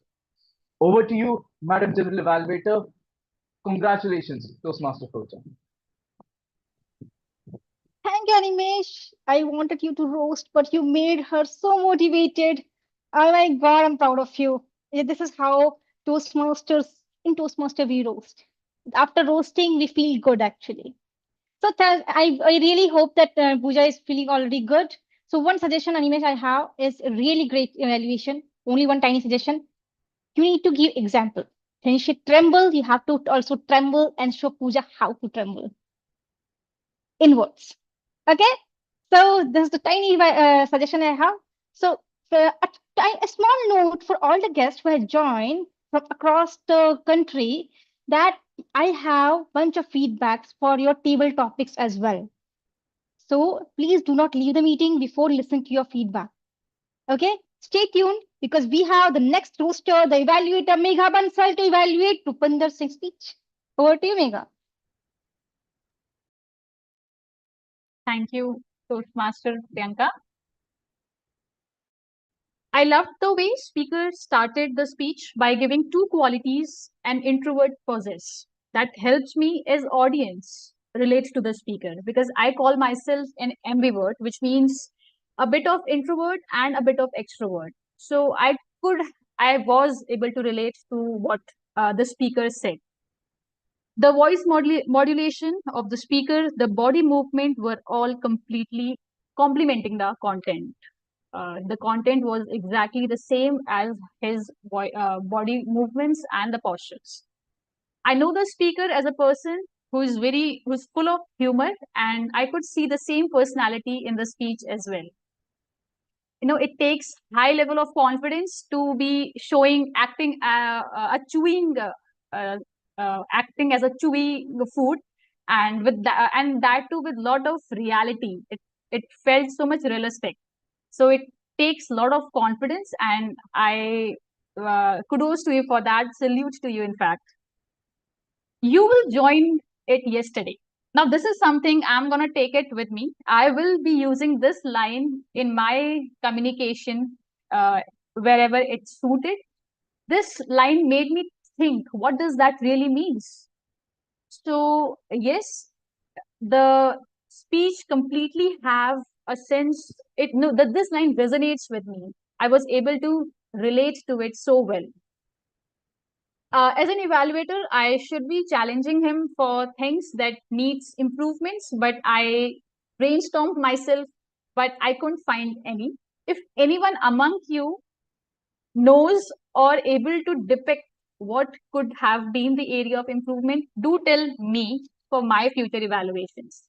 Over to you, Madam General Evaluator. Congratulations, Toastmaster Program. Thank you, Animesh. I wanted you to roast, but you made her so motivated. Oh my God, I'm proud of you. Yeah, this is how in Toastmaster we roast. After roasting, we feel good actually. So I really hope that Pooja is feeling already good. So one suggestion, Animesh, I have is a really great evaluation. Only one tiny suggestion. You need to give example. When she tremble, you have to also tremble and show Pooja how to tremble in words. Okay, so this is the tiny suggestion I have. So a small note for all the guests who have joined from across the country that I have bunch of feedbacks for your table topics as well. So please do not leave the meeting before listening to your feedback. Okay, stay tuned because we have the next roaster, the evaluator Megha Bansal to evaluate Rupinder Singh's speech. Over to you, Megha. Thank you, Toastmaster Priyanka. I loved the way speaker started the speech by giving two qualities an introvert possess. That helps me as audience relate to the speaker because I call myself an ambivert, which means a bit of introvert and a bit of extrovert. So I was able to relate to what the speaker said. The voice modulation of the speaker, the body movement were all completely complementing the content. The content was exactly the same as his body movements and the postures. I know the speaker as a person who's full of humor, and I could see the same personality in the speech as well. It takes high level of confidence to be showing acting a chewing uh, acting as a chewy food, and that too with lot of reality. It felt so much realistic, so it takes a lot of confidence, and I kudos to you for that. Salute to you, in fact. You will join it yesterday. Now, this is something I'm going to take it with me. I will be using this line in my communication wherever it's suited. This line made me think, what does that really means? So, yes, the speech completely have a sense, that this line resonates with me. I was able to relate to it so well. As an evaluator, I should be challenging him for things that needs improvements, but I brainstormed myself, but I couldn't find any. If anyone among you knows or able to depict what could have been the area of improvement, do tell me for my future evaluations.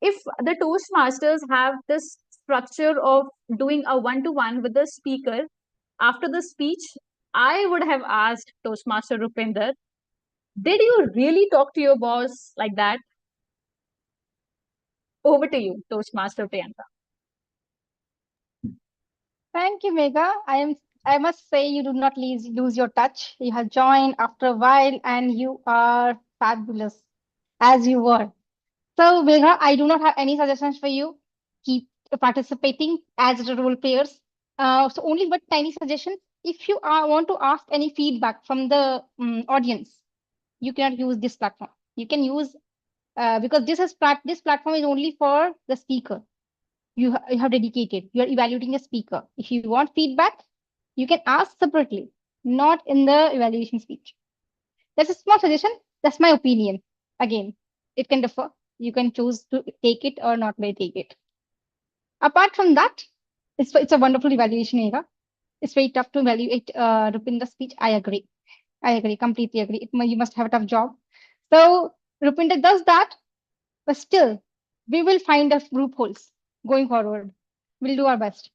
If the Toastmasters have this structure of doing a one-to-one with the speaker after the speech, I would have asked Toastmaster Rupinder, did you really talk to your boss like that? Over to you, Toastmaster Priyanka. Thank you, Megha. I must say you do not lose your touch. You have joined after a while and you are fabulous as you were. So, Megha, I do not have any suggestions for you. Keep participating as the role players. So only one tiny suggestion. if you want to ask any feedback from the audience, you cannot use this platform. You can use because this platform is only for the speaker. You have dedicated. You are evaluating a speaker. If you want feedback, you can ask separately, not in the evaluation speech. That's a small suggestion. That's my opinion. Again, it can differ. You can choose to take it or not may take it. Apart from that, it's a wonderful evaluation era. It's very tough to evaluate Rupinder's speech. I agree. I agree. Completely agree. You must have a tough job. So Rupinder does that, but still, we will find the loopholes going forward. We'll do our best.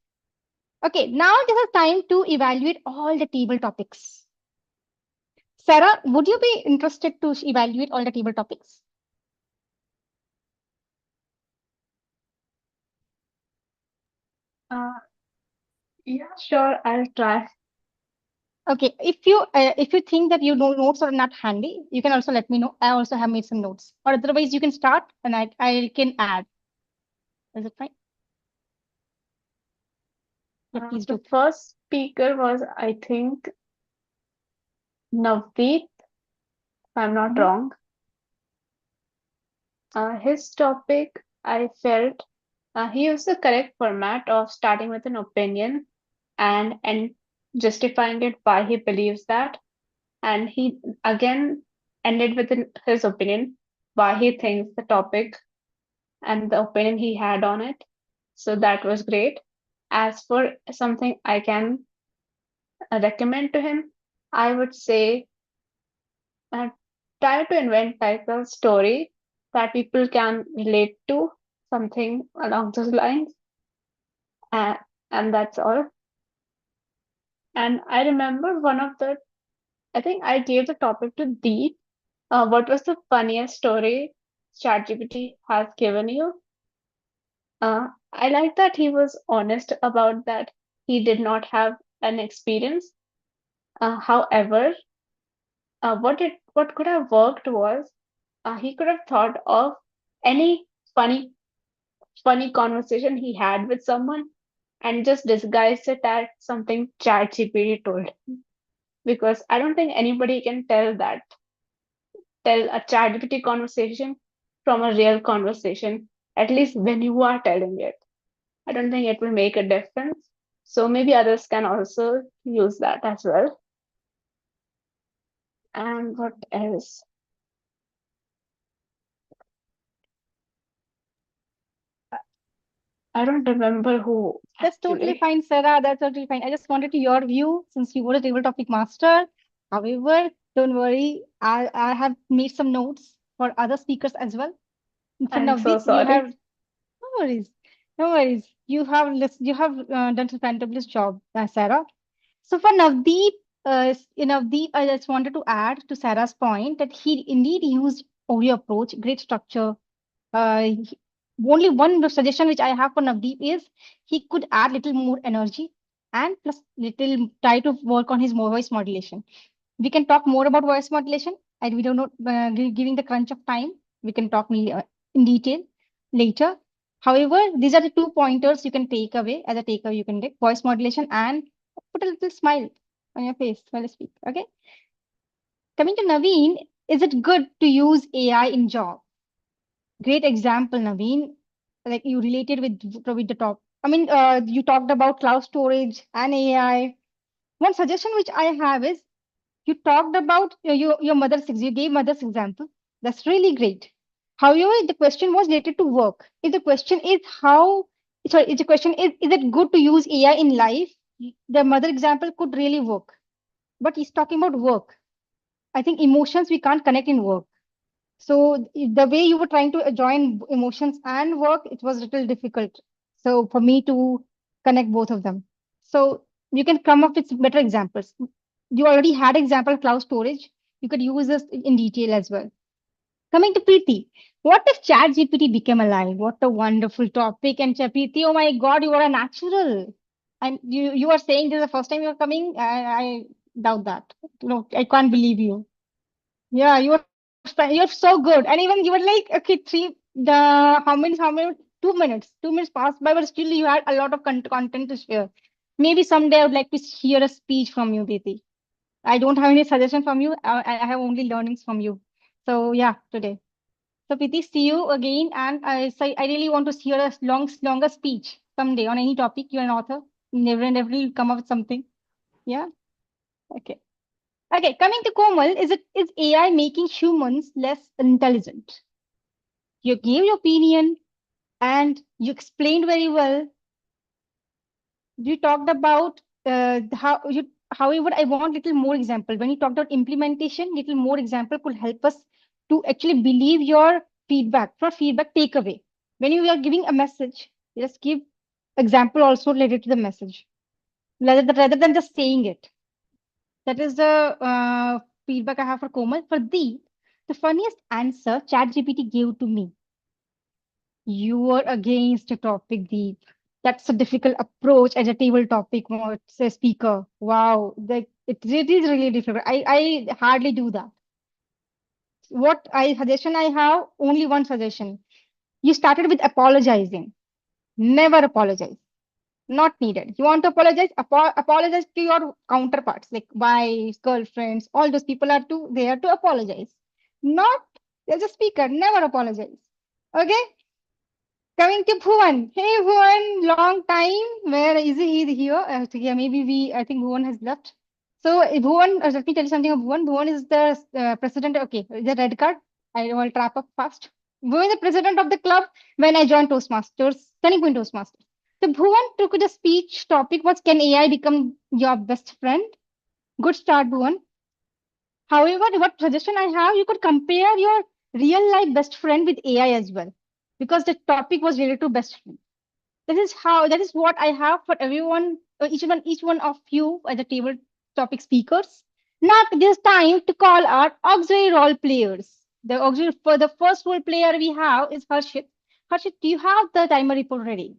Okay, now this is time to evaluate all the table topics. Sarah, would you be interested to evaluate all the table topics? Yeah, sure, I'll try. Okay, if you think that notes are not handy, you can also let me know. I also have made some notes. Or otherwise, you can start and I can add. Is it fine? Yeah, please The do. first speaker was, I think, Navdeep, if I'm not wrong. His topic, I felt, he used the correct format of starting with an opinion and justifying it why he believes that, and he again ended with his opinion, why he thinks the topic and the opinion he had on it. So that was great. As for something I can recommend to him, I would say uh, try to invent like a story that people can relate to, something along those lines. Uh, and that's all. And I remember I think I gave the topic to Deep. What was the funniest story ChatGPT has given you? I like that he was honest about that he did not have an experience. However, what could have worked was he could have thought of any funny conversation he had with someone and just disguised it as something ChatGPT told him. Because I don't think anybody can tell a ChatGPT conversation from a real conversation, at least when you are telling it. I don't think it will make a difference. So maybe others can also use that as well. And what else? I don't remember who. That's totally Actually. fine, Sarah. That's totally fine. I just wanted your view since you were a table topic master. However, don't worry. I have made some notes for other speakers as well. For I'm so Navdeep, you have sorry. no worries. No worries. You have done a fantabulous job, Sarah. So for Navdeep, I just wanted to add to Sarah's point that he indeed used Oreo approach, great structure. He- Only one suggestion which I have for Navdeep is he could add little more energy and plus little try to work on his voice modulation. We can talk more about voice modulation, and we don't know giving the crunch of time. We can talk in detail later. However, these are the two pointers you can take away as a takeaway. You can take voice modulation and put a little smile on your face while you speak. Okay. Coming to Naveen, is it good to use AI in job? Great example, Naveen. Like you related with the top. I mean, you talked about cloud storage and AI. One suggestion which I have is you talked about your you gave mother's example. That's really great. However, the question was related to work. If the question is if the question is it good to use AI in life? The mother example could really work. But he's talking about work. I think emotions we can't connect in work. So the way you were trying to join emotions and work, it was a little difficult. So for me to connect both of them. So you can come up with better examples. You already had example of cloud storage. You could use this in detail as well. Coming to Preeti, what if Chat GPT became alive? What a wonderful topic. And Preeti, oh my God, you are a natural. And you are saying this is the first time you're coming. I doubt that. No, I can't believe you. Yeah, you're so good. And even you were like, okay, how many, 2 minutes passed by, but still you had a lot of content to share. Maybe someday I would like to hear a speech from you, Diti. I don't have any suggestion from you. I have only learnings from you. So yeah, today. So Preeti, see you again. And I really want to hear a longer speech someday on any topic. You're an author. Never will come up with something. Yeah. Okay. Okay. Coming to Komal, is AI making humans less intelligent? You gave your opinion and you explained very well. You talked about how you. However, I want little more example. When you talked about implementation, little more example could help us to actually believe your feedback, not feedback takeaway. When you are giving a message, just give example also related to the message, rather than just saying it. That is the feedback I have for Komal. For the funniest answer ChatGPT gave to me. You are against the topic, Deep. That's a difficult approach as a table topic say speaker. Wow, it is really difficult. I hardly do that. What I suggestion I have, only one suggestion. You started with apologizing. Never apologize. Not needed. You want to apologize? Apologize to your counterparts, like wives, girlfriends, all those people are there to apologize. Not as a speaker, never apologize. Okay? Coming to Bhuvan. Hey Bhuvan, long time. Where is he? He's here. Yeah, I think Bhuvan has left. So Bhuvan, let me tell you something about Bhuvan. Bhuvan is the president. Okay, the red card. I will trap up fast. Bhuvan is the president of the club when I joined Toastmasters, Turning Point Toastmasters. So Bhuvan took the speech topic was, can AI become your best friend? Good start, Bhuvan. However, what suggestion I have, you could compare your real life best friend with AI as well, because the topic was related to best friend. That is what I have for everyone, each one of you at the table topic speakers. Now it is time to call our auxiliary role players. The auxiliary for the first role player we have is Harshit. Harshit, do you have the timer report ready?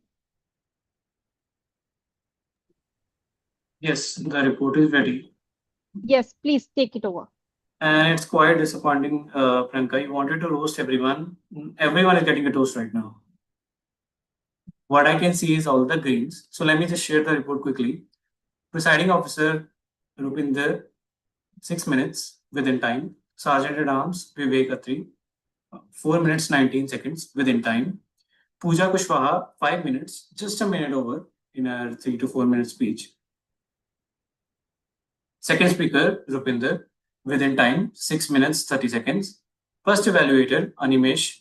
Yes, the report is ready. Yes, please take it over. And it's quite disappointing, Priyanka. You wanted to roast everyone. Everyone is getting a toast right now. What I can see is all the greens. So let me just share the report quickly. Presiding officer Rupinder, 6 minutes within time. Sergeant at Arms Vivek Atri, 4 minutes 19 seconds within time. Pooja Kushwaha, 5 minutes, just a minute over in her 3 to 4 minute speech. Second speaker, Rupinder, within time, 6 minutes 30 seconds. First evaluator, Animesh,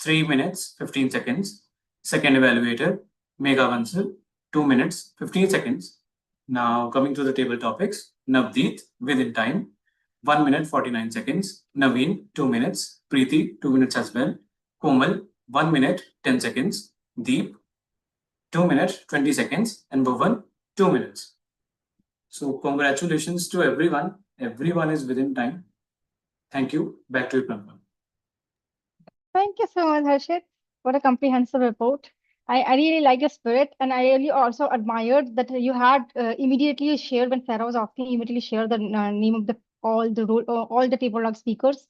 3 minutes 15 seconds. Second evaluator, Megha Vansal, 2 minutes 15 seconds. Now coming to the table topics, Navdeet, within time, 1 minute 49 seconds. Naveen, 2 minutes. Preeti, 2 minutes as well. Komal, 1 minute 10 seconds. Deep, 2 minutes 20 seconds. And Bhuvan, 2 minutes. So congratulations to everyone. Everyone is within time. Thank you. Back to you, Priyanka. Thank you so much, Harshit. What a comprehensive report. I really like your spirit, and I really also admired that you had immediately shared when Sarah was asking, immediately share the name of all the table log speakers.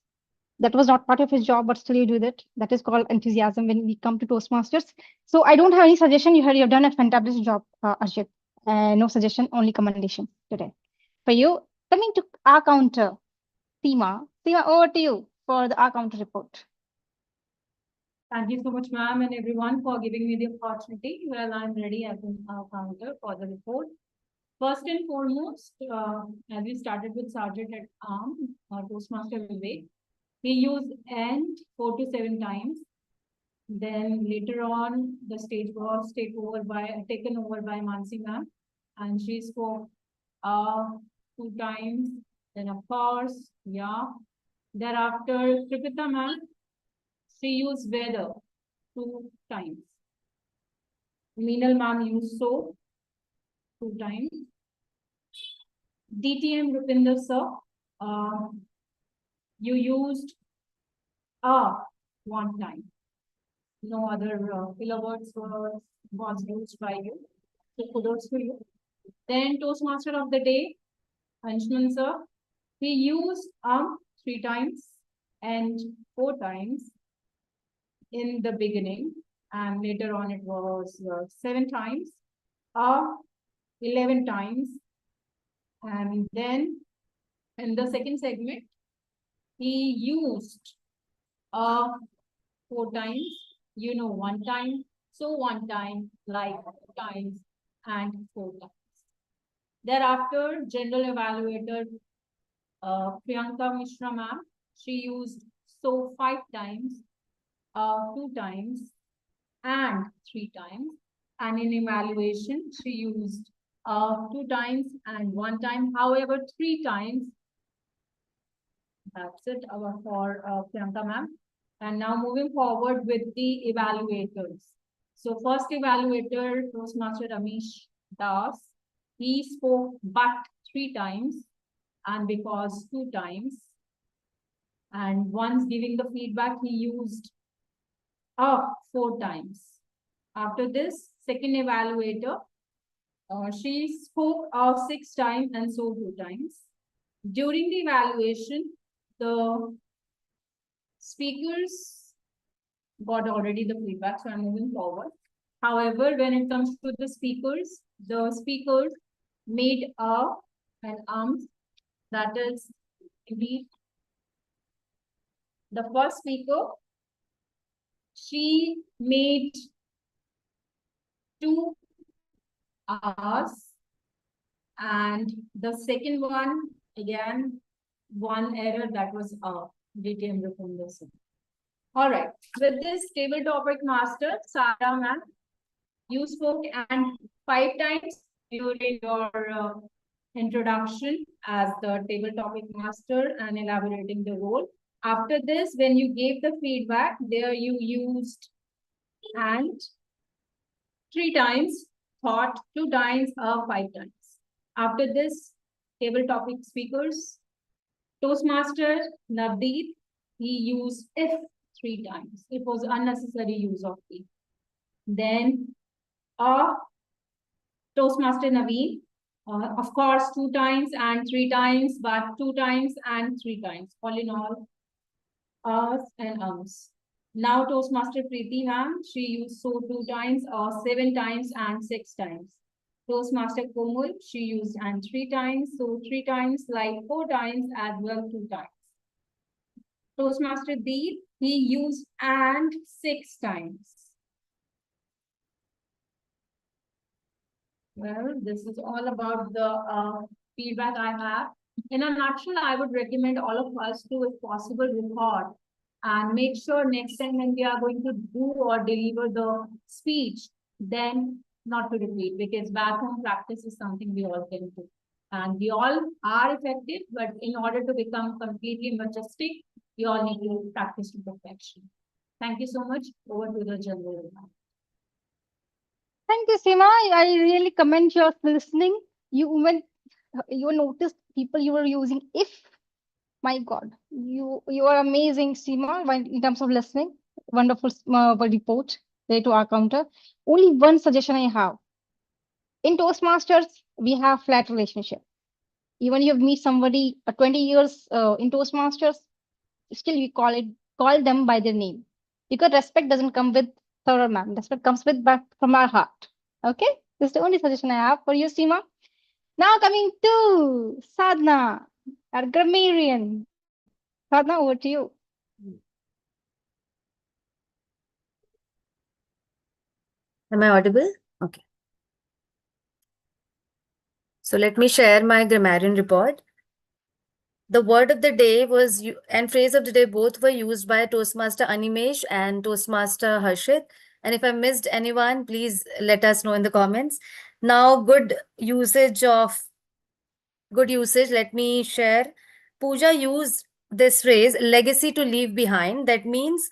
That was not part of his job, but still you do that. That is called enthusiasm when we come to Toastmasters. So I don't have any suggestion. You've done a fantastic job, Harshit. No suggestion, only commendation today. For you, coming to our counter, Seema. Seema, over to you for the our counter report. Thank you so much, ma'am, and everyone for giving me the opportunity. Well, I'm ready as an counter for the report. First and foremost, as we started with Sergeant at Arm, Toastmaster Vivek, he used and 4 to 7 times. Then later on, the stage was taken over by Mansi ma'am, and she spoke 2 times. Then of course, yeah. Thereafter, Tripita ma'am, she used weather 2 times. Meenal ma'am used so 2 times. DTM Rupinder sir, you used one time. No other filler words was used by you. So kudos to you. Then Toastmaster of the day, Anshuman sir, he used 3 times and 4 times in the beginning, and later on it was 7 times. 11 times. And then in the second segment, he used 4 times, 1 time, so 1 time, like 2 times, and 4 times. Thereafter, general evaluator Priyanka Mishra ma'am, she used so 5 times, 2 times, and 3 times. And in evaluation, she used 2 times and 1 time. However, 3 times. That's it for Priyanka ma'am. And now moving forward with the evaluators. So first evaluator, Toastmaster Amish Das, he spoke but 3 times, and because 2 times. And once giving the feedback, he used 4 times. After this, second evaluator, she spoke 6 times and so 2 times. During the evaluation, the speakers got already the feedback, so I'm moving forward. However, when it comes to the speakers made an that is indeed the first speaker, she made 2 hours, and the second one, again, 1 error, that was Tptm recommendation. All right, with this table topic master, Sarah ma'am, you spoke and 5 times during your introduction as the table topic master and elaborating the role. After this, when you gave the feedback, there you used and 3 times, thought 2 times, 5 times. After this, table topic speakers, Toastmaster Navdeep, he used if 3 times. It was unnecessary use of if. Then Toastmaster Naveen, of course, 2 times and 3 times, but 2 times and 3 times. All in all, and ums. Now Toastmaster Preeti ma'am, she used so 2 times, 7 times and 6 times. Toastmaster Komal, she used and 3 times, so 3 times, like 4 times as well 2 times. Toastmaster Deep, he used and 6 times. Well, this is all about the feedback I have. In a nutshell, I would recommend all of us to, if possible, record and make sure next time when we are going to do or deliver the speech, then not to repeat, because back home practice is something we all can do. And we all are effective, but in order to become completely majestic, we all need to practice to perfection. Thank you so much. Over to the general. Thank you, Seema. I really commend your listening. You noticed people you were using if. My God, you are amazing, Seema, in terms of listening. Wonderful report there to our counter. Only one suggestion I have. In Toastmasters, we have flat relationship. Even you meet somebody 20 years in Toastmasters, still we call them by their name. Because respect doesn't come with thorough man. Respect comes with back from our heart. Okay? This is the only suggestion I have for you, Seema. Now coming to Sadhna, our grammarian. Sadhna, over to you. Am I audible? Okay. So let me share my grammarian report. The word of the day was and phrase of the day both were used by Toastmaster Animesh and Toastmaster Harshit. And if I missed anyone, please let us know in the comments. Now, good usage, let me share. Pooja used this phrase, legacy to leave behind. That means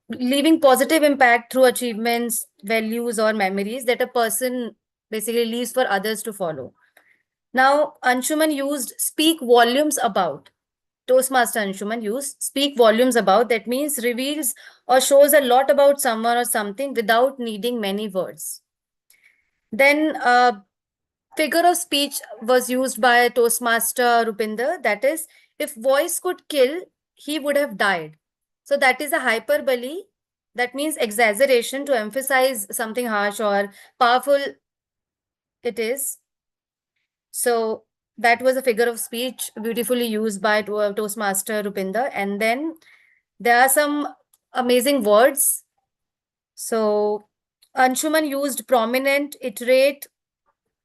leaving positive impact through achievements, values, or memories that a person basically leaves for others to follow. Now, Anshuman used speak volumes about. Toastmaster Anshuman used speak volumes about. That means reveals or shows a lot about someone or something without needing many words. Then, figure of speech was used by Toastmaster Rupinder. That is, if voice could kill, he would have died. So that is a hyperbole. That means exaggeration to emphasize something harsh or powerful it is. So that was a figure of speech beautifully used by Toastmaster Rupinder. And then there are some amazing words. So Anshuman used prominent, iterate,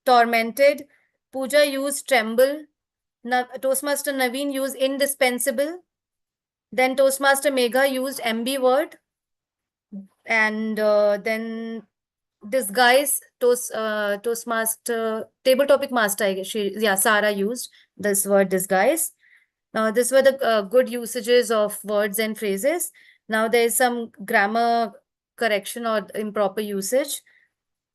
tormented. Pooja used tremble. Toastmaster Naveen used indispensable. Then Toastmaster Megha used MB word. And then Toastmaster, table topic master, I guess Sarah used this word disguise. Now, these were the good usages of words and phrases. Now, there is some grammar correction or improper usage.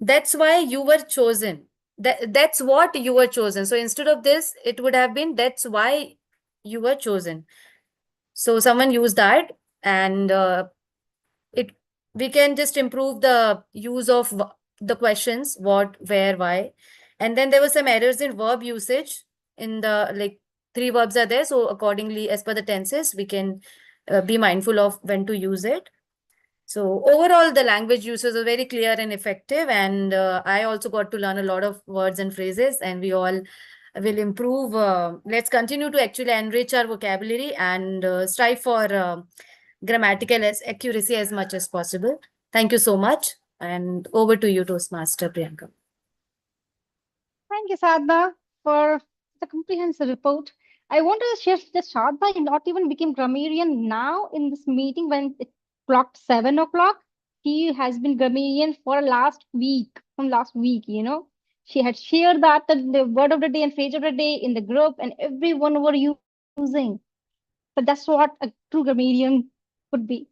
That's why you were chosen. That's what you were chosen. So instead of this, it would have been that's why you were chosen. So someone used that, and we can just improve the use of the questions what, where, why. And then there were some errors in verb usage. In the like 3 verbs are there, so accordingly as per the tenses we can be mindful of when to use it. So overall the language uses are very clear and effective, and I also got to learn a lot of words and phrases, and we all will improve. Let's continue to actually enrich our vocabulary and strive for grammatical accuracy as much as possible. Thank you so much. And over to you, Toastmaster Priyanka. Thank you, Sadhna, for the comprehensive report. I want to share that Sadhna not even became grammarian now in this meeting when it clocked 7 o'clock. She has been grammarian for from last week, you know. She had shared that the word of the day and phrase of the day in the group, and everyone were using. But that's what a true grammarian could be,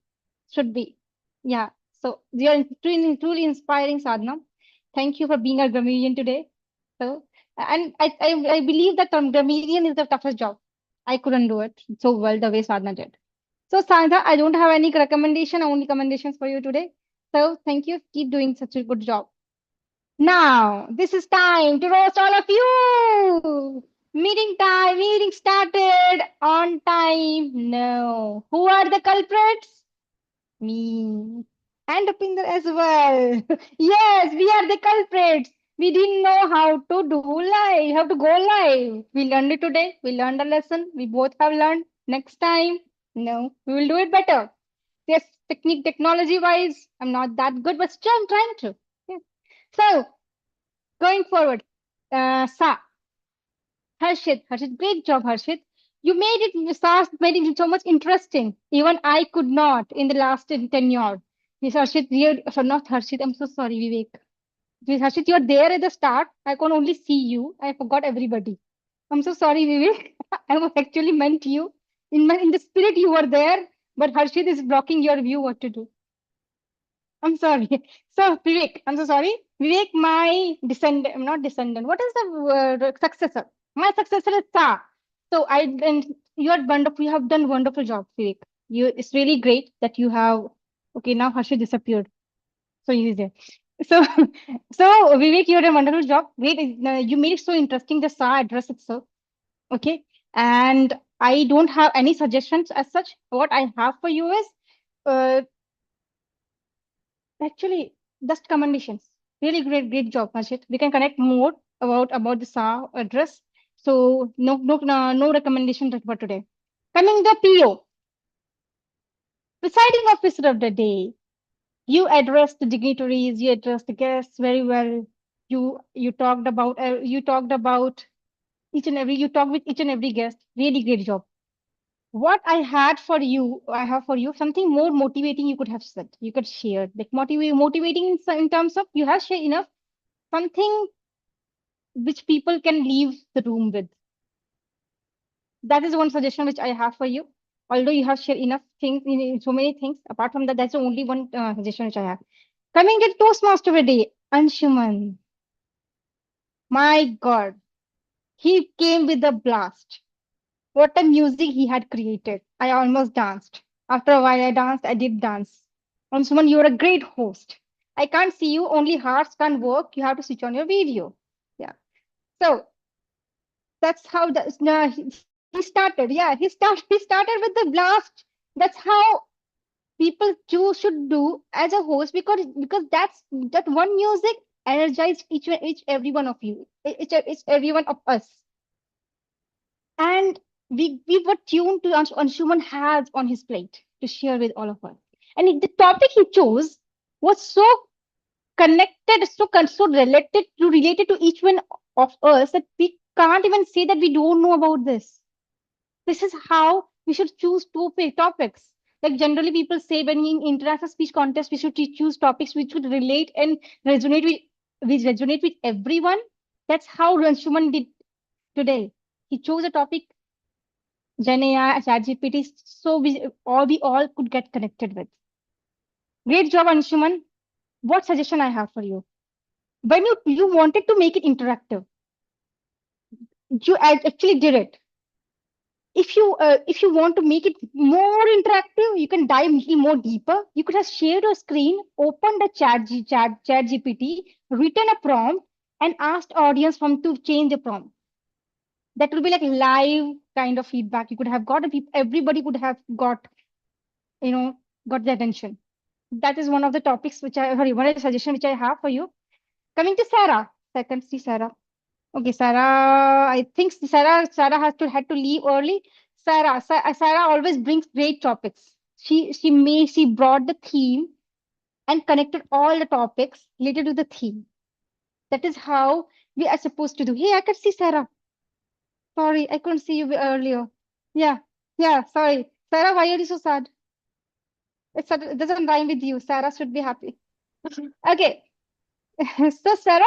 should be. Yeah. So you're truly inspiring, Sadhna. Thank you for being a grammarian today. So, and I believe that grammarian is the toughest job. I couldn't do it so well the way Sadhna did. So, Sadhna, I don't have any recommendation, only commendations for you today. So, thank you. Keep doing such a good job. Now, this is time to roast all of you. Meeting time, meeting started on time. No. Who are the culprits? Me. And Upinder as well. Yes, we are the culprits. We didn't know how to do live, how to go live. We learned it today. We learned a lesson. We both have learned. Next time, no, we will do it better. Yes, technology wise, I'm not that good, but still I'm trying to. Yeah. So, going forward, Harshit, great job, Harshit. You made it so much interesting. Even I could not in the last tenure. Yes, Harshit, not Harshit. I'm so sorry, Vivek. Yes, Harshit, you're there at the start. I can only see you. I forgot everybody. I'm so sorry, Vivek. I was actually meant you. In the spirit, you were there, but Harshit is blocking your view. What to do? I'm sorry. So, Vivek, I'm so sorry. Vivek, my descendant, not descendant. What is the successor? My successor is Sa. So, and you are wonderful. You have done wonderful job, Vivek. It's really great that you have. Okay, now Harshit disappeared. So he's there. So, so Vivek, you did a wonderful job. Great. You made it so interesting. The Sa address itself. Okay, and I don't have any suggestions as such. What I have for you is, actually, just commendations. Really great job, Harshit. We can connect more about the SA address. So no recommendation for today. Coming the PO, presiding officer of the day. You addressed the dignitaries. You addressed the guests very well. You talked about each and every. You talked with each and every guest. Really great job. What I have for you something more motivating. You could have said, you could share, like motivating in terms of you have shared enough something which people can leave the room with. That is one suggestion which I have for you. Although you have shared enough things, so many things. Apart from that, that's the only one suggestion which I have. Coming to Toastmaster of the day, Anshuman. My God, he came with a blast. What a music he had created. I almost danced. After a while, I danced. I did dance. Anshuman, you're a great host. I can't see you. Only hearts can't work. You have to switch on your video. Yeah. So that's how he started. Yeah, he started with the blast. That's how people should do as a host, because that one music energized each every one of you, each every one of us. And we were tuned to Anshuman has on his plate to share with all of us. And the topic he chose was so connected, so related to each one of us that we can't even say that we don't know about this. This is how we should choose topics. Like generally people say when we interact a speech contest, we should choose topics which would relate and resonate with everyone. That's how Anshuman did today. He chose a topic Gen AI, ChatGPT, so we all could get connected with. Great job, Anshuman. What suggestion I have for you? When you wanted to make it interactive, you actually did it. If you want to make it more interactive, you can dive little more deeper. You could have shared your screen, opened the chat GPT, written a prompt, and asked audience from to change the prompt. That would be like live kind of feedback. You could have got everybody could have got the attention. That is one of the topics one of the suggestion which I have for you. Coming to Sarah, second see Sarah. Okay, Sarah. I think Sarah had to leave early. Sarah always brings great topics. She brought the theme and connected all the topics related to the theme. That is how we are supposed to do. Hey, I can see Sarah. Sorry, I couldn't see you earlier. Yeah, yeah. Sorry, Sarah. Why are you so sad? It doesn't rhyme with you. Sarah should be happy. Okay. So Sarah,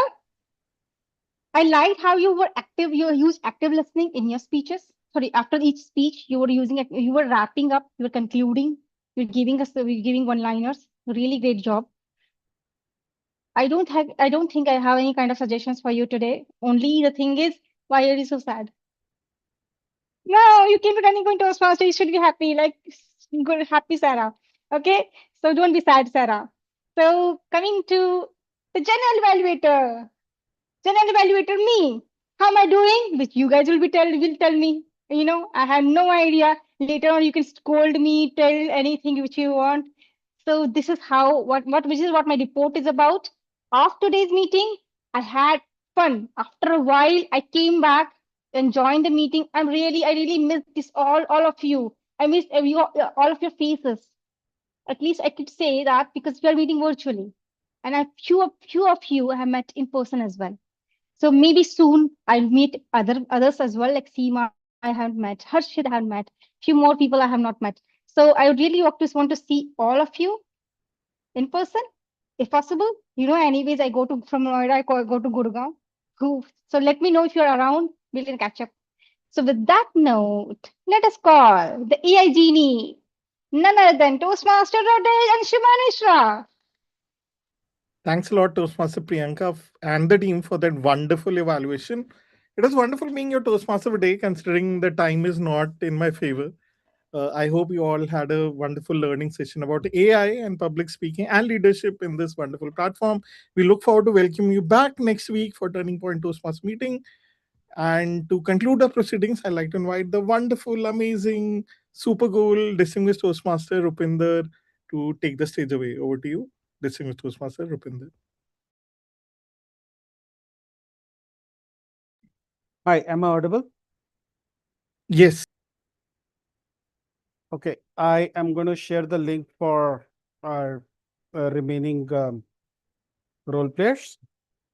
I liked how you were active. You used active listening in your speeches. Sorry, after each speech, you were you were wrapping up, you were concluding, you're giving one-liners. Really great job. I don't think I have any kind of suggestions for you today. Only the thing is, why are you so sad? No, you came to Turning Point Toastmaster. You should be happy, like good, happy Sarah. Okay, so don't be sad, Sarah. So coming to the general evaluator. General evaluator, me. How am I doing? Which you guys will tell me. I have no idea. Later on, you can scold me, tell anything which you want. So this is which is what my report is about. After today's meeting, I had fun. After a while, I came back and joined the meeting. I really missed this all of you. I missed all of your faces. At least I could say that because we are meeting virtually, and a few of you I have met in person as well. So maybe soon I'll meet others as well, like Seema I haven't met, Harshit I haven't met, few more people I have not met. So I would really want to see all of you in person, if possible. Anyways, I go to from Noida, go to Gurgaon. So let me know if you're around. We can catch up. So with that note, let us call the AI genie, none other than Toastmaster Rhodes and Shimanishra. Thanks a lot, Toastmaster Priyanka and the team for that wonderful evaluation. It was wonderful being your Toastmaster today, considering the time is not in my favor. I hope you all had a wonderful learning session about AI and public speaking and leadership in this wonderful platform. We look forward to welcoming you back next week for Turning Point Toastmaster meeting. And to conclude the proceedings, I'd like to invite the wonderful, amazing, super cool, distinguished Toastmaster Rupinder to take the stage away. Over to you, distinguished Toastmaster Rupinder. Hi, am I audible? Yes. Okay, I am going to share the link for our remaining role players.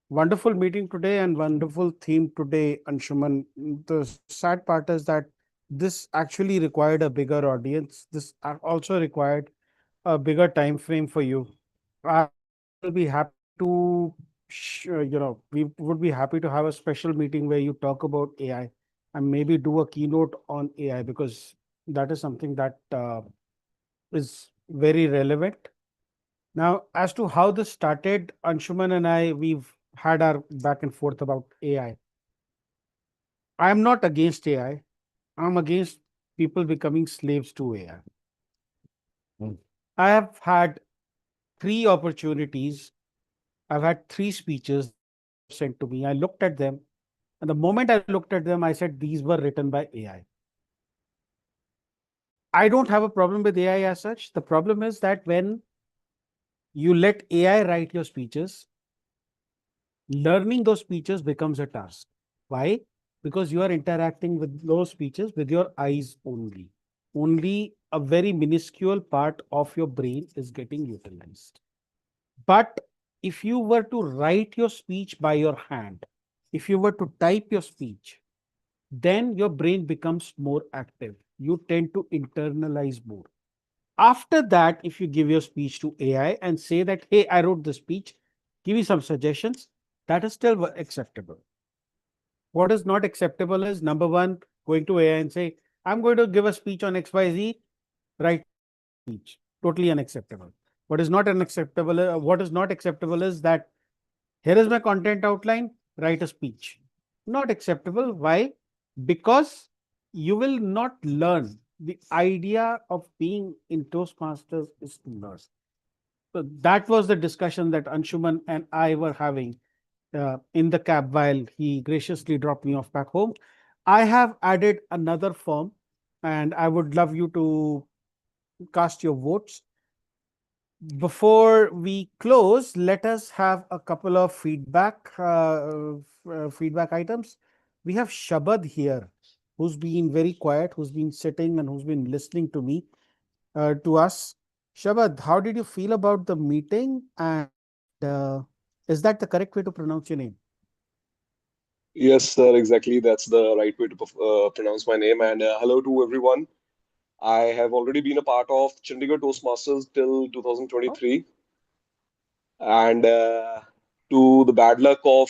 Wonderful meeting today and wonderful theme today, Anshuman. The sad part is that this actually required a bigger audience. This also required a bigger time frame for you. I will be happy to, we would be happy to have a special meeting where you talk about AI and maybe do a keynote on AI, because that is something that is very relevant. Now, as to how this started, Anshuman and I, we've had our back and forth about AI. I am not against AI. I'm against people becoming slaves to AI. I have had 3 opportunities. I've had 3 speeches that people have sent to me. I looked at them, and the moment I looked at them, I said, these were written by AI. I don't have a problem with AI as such. The problem is that when you let AI write your speeches, learning those speeches becomes a task. Why? Because you are interacting with those speeches with your eyes only. Only a very minuscule part of your brain is getting utilized. But if you were to write your speech by your hand, if you were to type your speech, then your brain becomes more active. You tend to internalize more. After that, if you give your speech to AI and say that, hey, I wrote the speech, give me some suggestions, that is still acceptable. What is not acceptable is number one, going to AI and say, I'm going to give a speech on XYZ, write speech. Totally unacceptable. What is not acceptable is that here is my content outline, write a speech. Not acceptable. Why? Because you will not learn. The idea of being in Toastmasters is to learn. So that was the discussion that Anshuman and I were having in the cab while he graciously dropped me off back home. I have added another form and I would love you to cast your votes. Before we close, let us have a couple of feedback items. We have Shabad here, who's been very quiet, who's been sitting and who's been listening to me, to us. Shabad, how did you feel about the meeting? And is that the correct way to pronounce your name? Yes, sir, exactly. That's the right way to pronounce my name. And hello to everyone. I have already been a part of Chandigarh Toastmasters till 2023. And to the bad luck of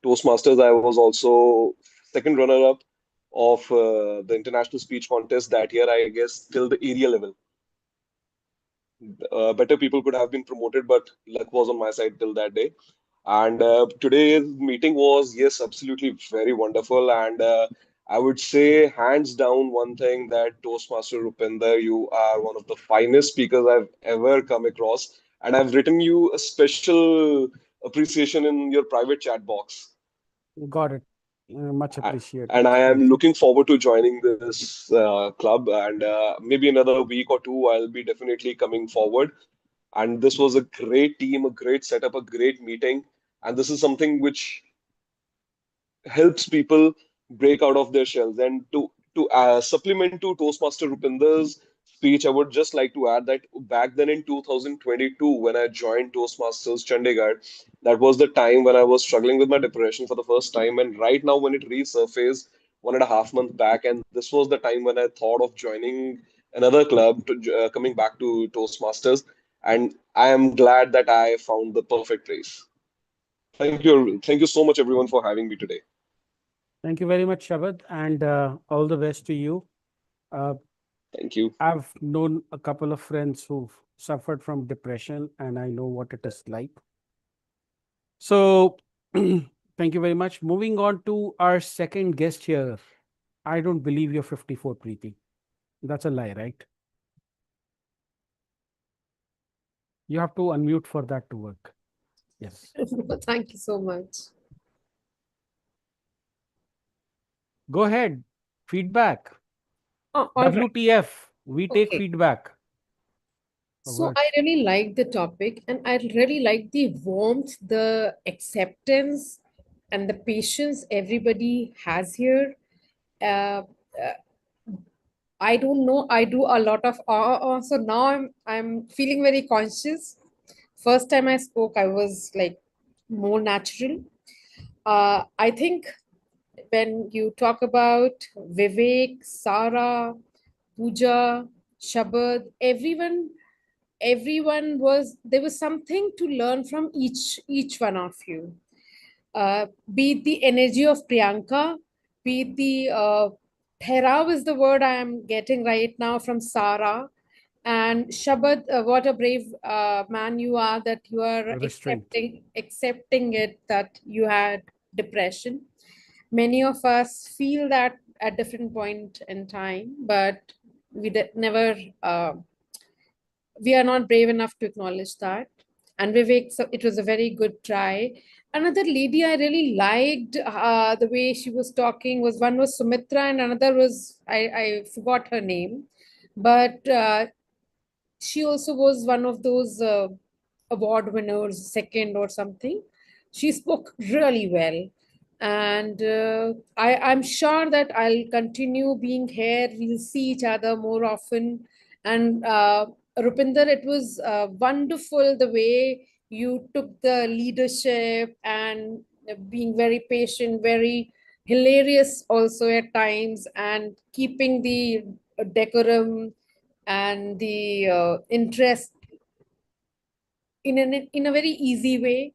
Toastmasters, I was also second runner-up of the international speech contest that year, I guess, till the area level. Better people could have been promoted, but luck was on my side till that day. And today's meeting was, yes, absolutely very wonderful. And I would say, hands down, one thing that Toastmaster Rupinder, you are one of the finest speakers I've ever come across. And I've written you a special appreciation in your private chat box. Got it. Much appreciated. And I am Thank you. looking forward to joining this club. And maybe another week or two, I'll be definitely coming forward. And this was a great team, a great setup, a great meeting. And this is something which helps people break out of their shells. And to supplement to Toastmaster Rupinder's speech, I would just like to add that back then in 2022, when I joined Toastmasters Chandigarh, that was the time when I was struggling with my depression for the first time. And right now, when it resurfaced 1.5 months back, and this was the time when I thought of joining another club, coming back to Toastmasters. And I am glad that I found the perfect place. Thank you so much, everyone, for having me today. Thank you very much, Shabad, and all the best to you. Thank you. I've known a couple of friends who've suffered from depression, and I know what it is like. So, thank you very much. Moving on to our second guest here. I don't believe you're 54, Preeti. That's a lie, right? You have to unmute for that to work. Yes. Thank you so much. Go ahead. Feedback. All right. WTF. We take Okay. feedback. So I really like the topic and I really like the warmth, the acceptance, and the patience everybody has here. Uh, uh, I don't know. I do a lot of so now I'm feeling very conscious. First time I spoke, I was like more natural. I think when you talk about Vivek, Sarah, Pooja, Shabad, everyone was there was something to learn from each one of you. Be it the energy of Priyanka, be it the Therav is the word I am getting right now from Sarah. And Shabad, what a brave man you are that you are Restraint. accepting it that you had depression. Many of us feel that at different point in time, but never we are not brave enough to acknowledge that. And Vivek, so it was a very good try. Another lady I really liked the way she was talking was one was Sumitra and another was I forgot her name, but she also was one of those award winners, second or something. She spoke really well. And I'm sure that I'll continue being here. We'll see each other more often. And Rupinder, it was wonderful the way you took the leadership and being very patient, very hilarious also at times, and keeping the decorum and the interest in a very easy way.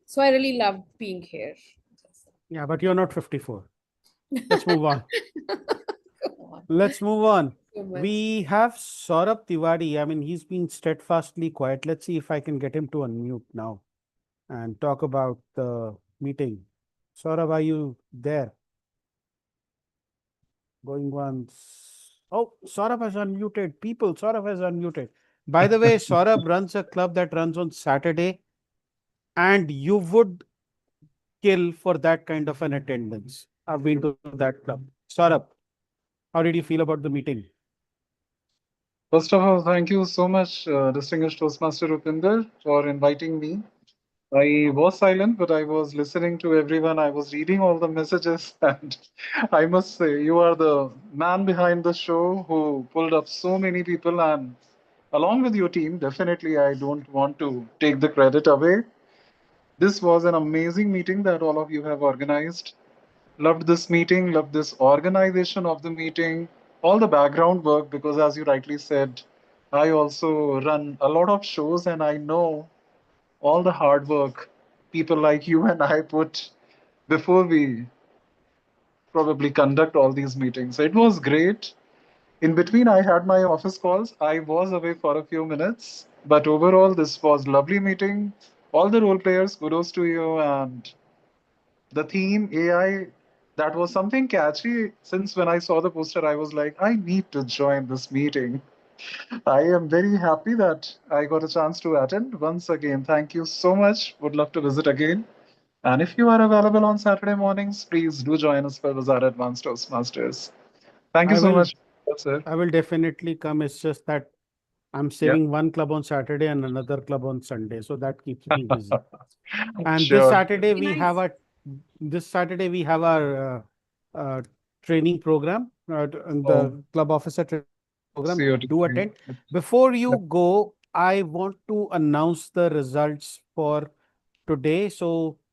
So I really loved being here. Yeah, but you're not 54. Let's move on. Let's move on. So much. We have Saurabh Tiwari. I mean, he's been steadfastly quiet. Let's see if I can get him to unmute now and talk about the meeting. Saurabh, are you there? Going once. Oh, Saurabh has unmuted. People, Saurabh has unmuted. By the way, Saurabh runs a club that runs on Saturday, and you would kill for that kind of an attendance. I've been to that club. Saurabh, how did you feel about the meeting? First of all, thank you so much, distinguished Toastmaster Rupinder, for inviting me. I was silent, but I was listening to everyone. I was reading all the messages, and I must say, you are the man behind the show who pulled up so many people, and along with your team, definitely, I don't want to take the credit away. This was an amazing meeting that all of you have organized. Loved this meeting, loved this organization of the meeting, all the background work, because as you rightly said, I also run a lot of shows and I know all the hard work people like you and I put before we probably conduct all these meetings. It was great. In between, I had my office calls. I was away for a few minutes, but overall, this was lovely meeting. All the role players, kudos to you, and the theme AI, that was something catchy. Since when I saw the poster, I was like, I need to join this meeting. I am very happy that I got a chance to attend. Once again, thank you so much. Would love to visit again. And if you are available on Saturday mornings, please do join us for Bazaar Advanced Toastmasters. Thank you I so will much, sir. I will definitely come. It's just that I'm Yeah. saving one club on Saturday and another club on Sunday, so that keeps me busy. And Sure. This Saturday we have our training program, and the club officer training program. See you Do attend. Before you go, I want to announce the results for today. So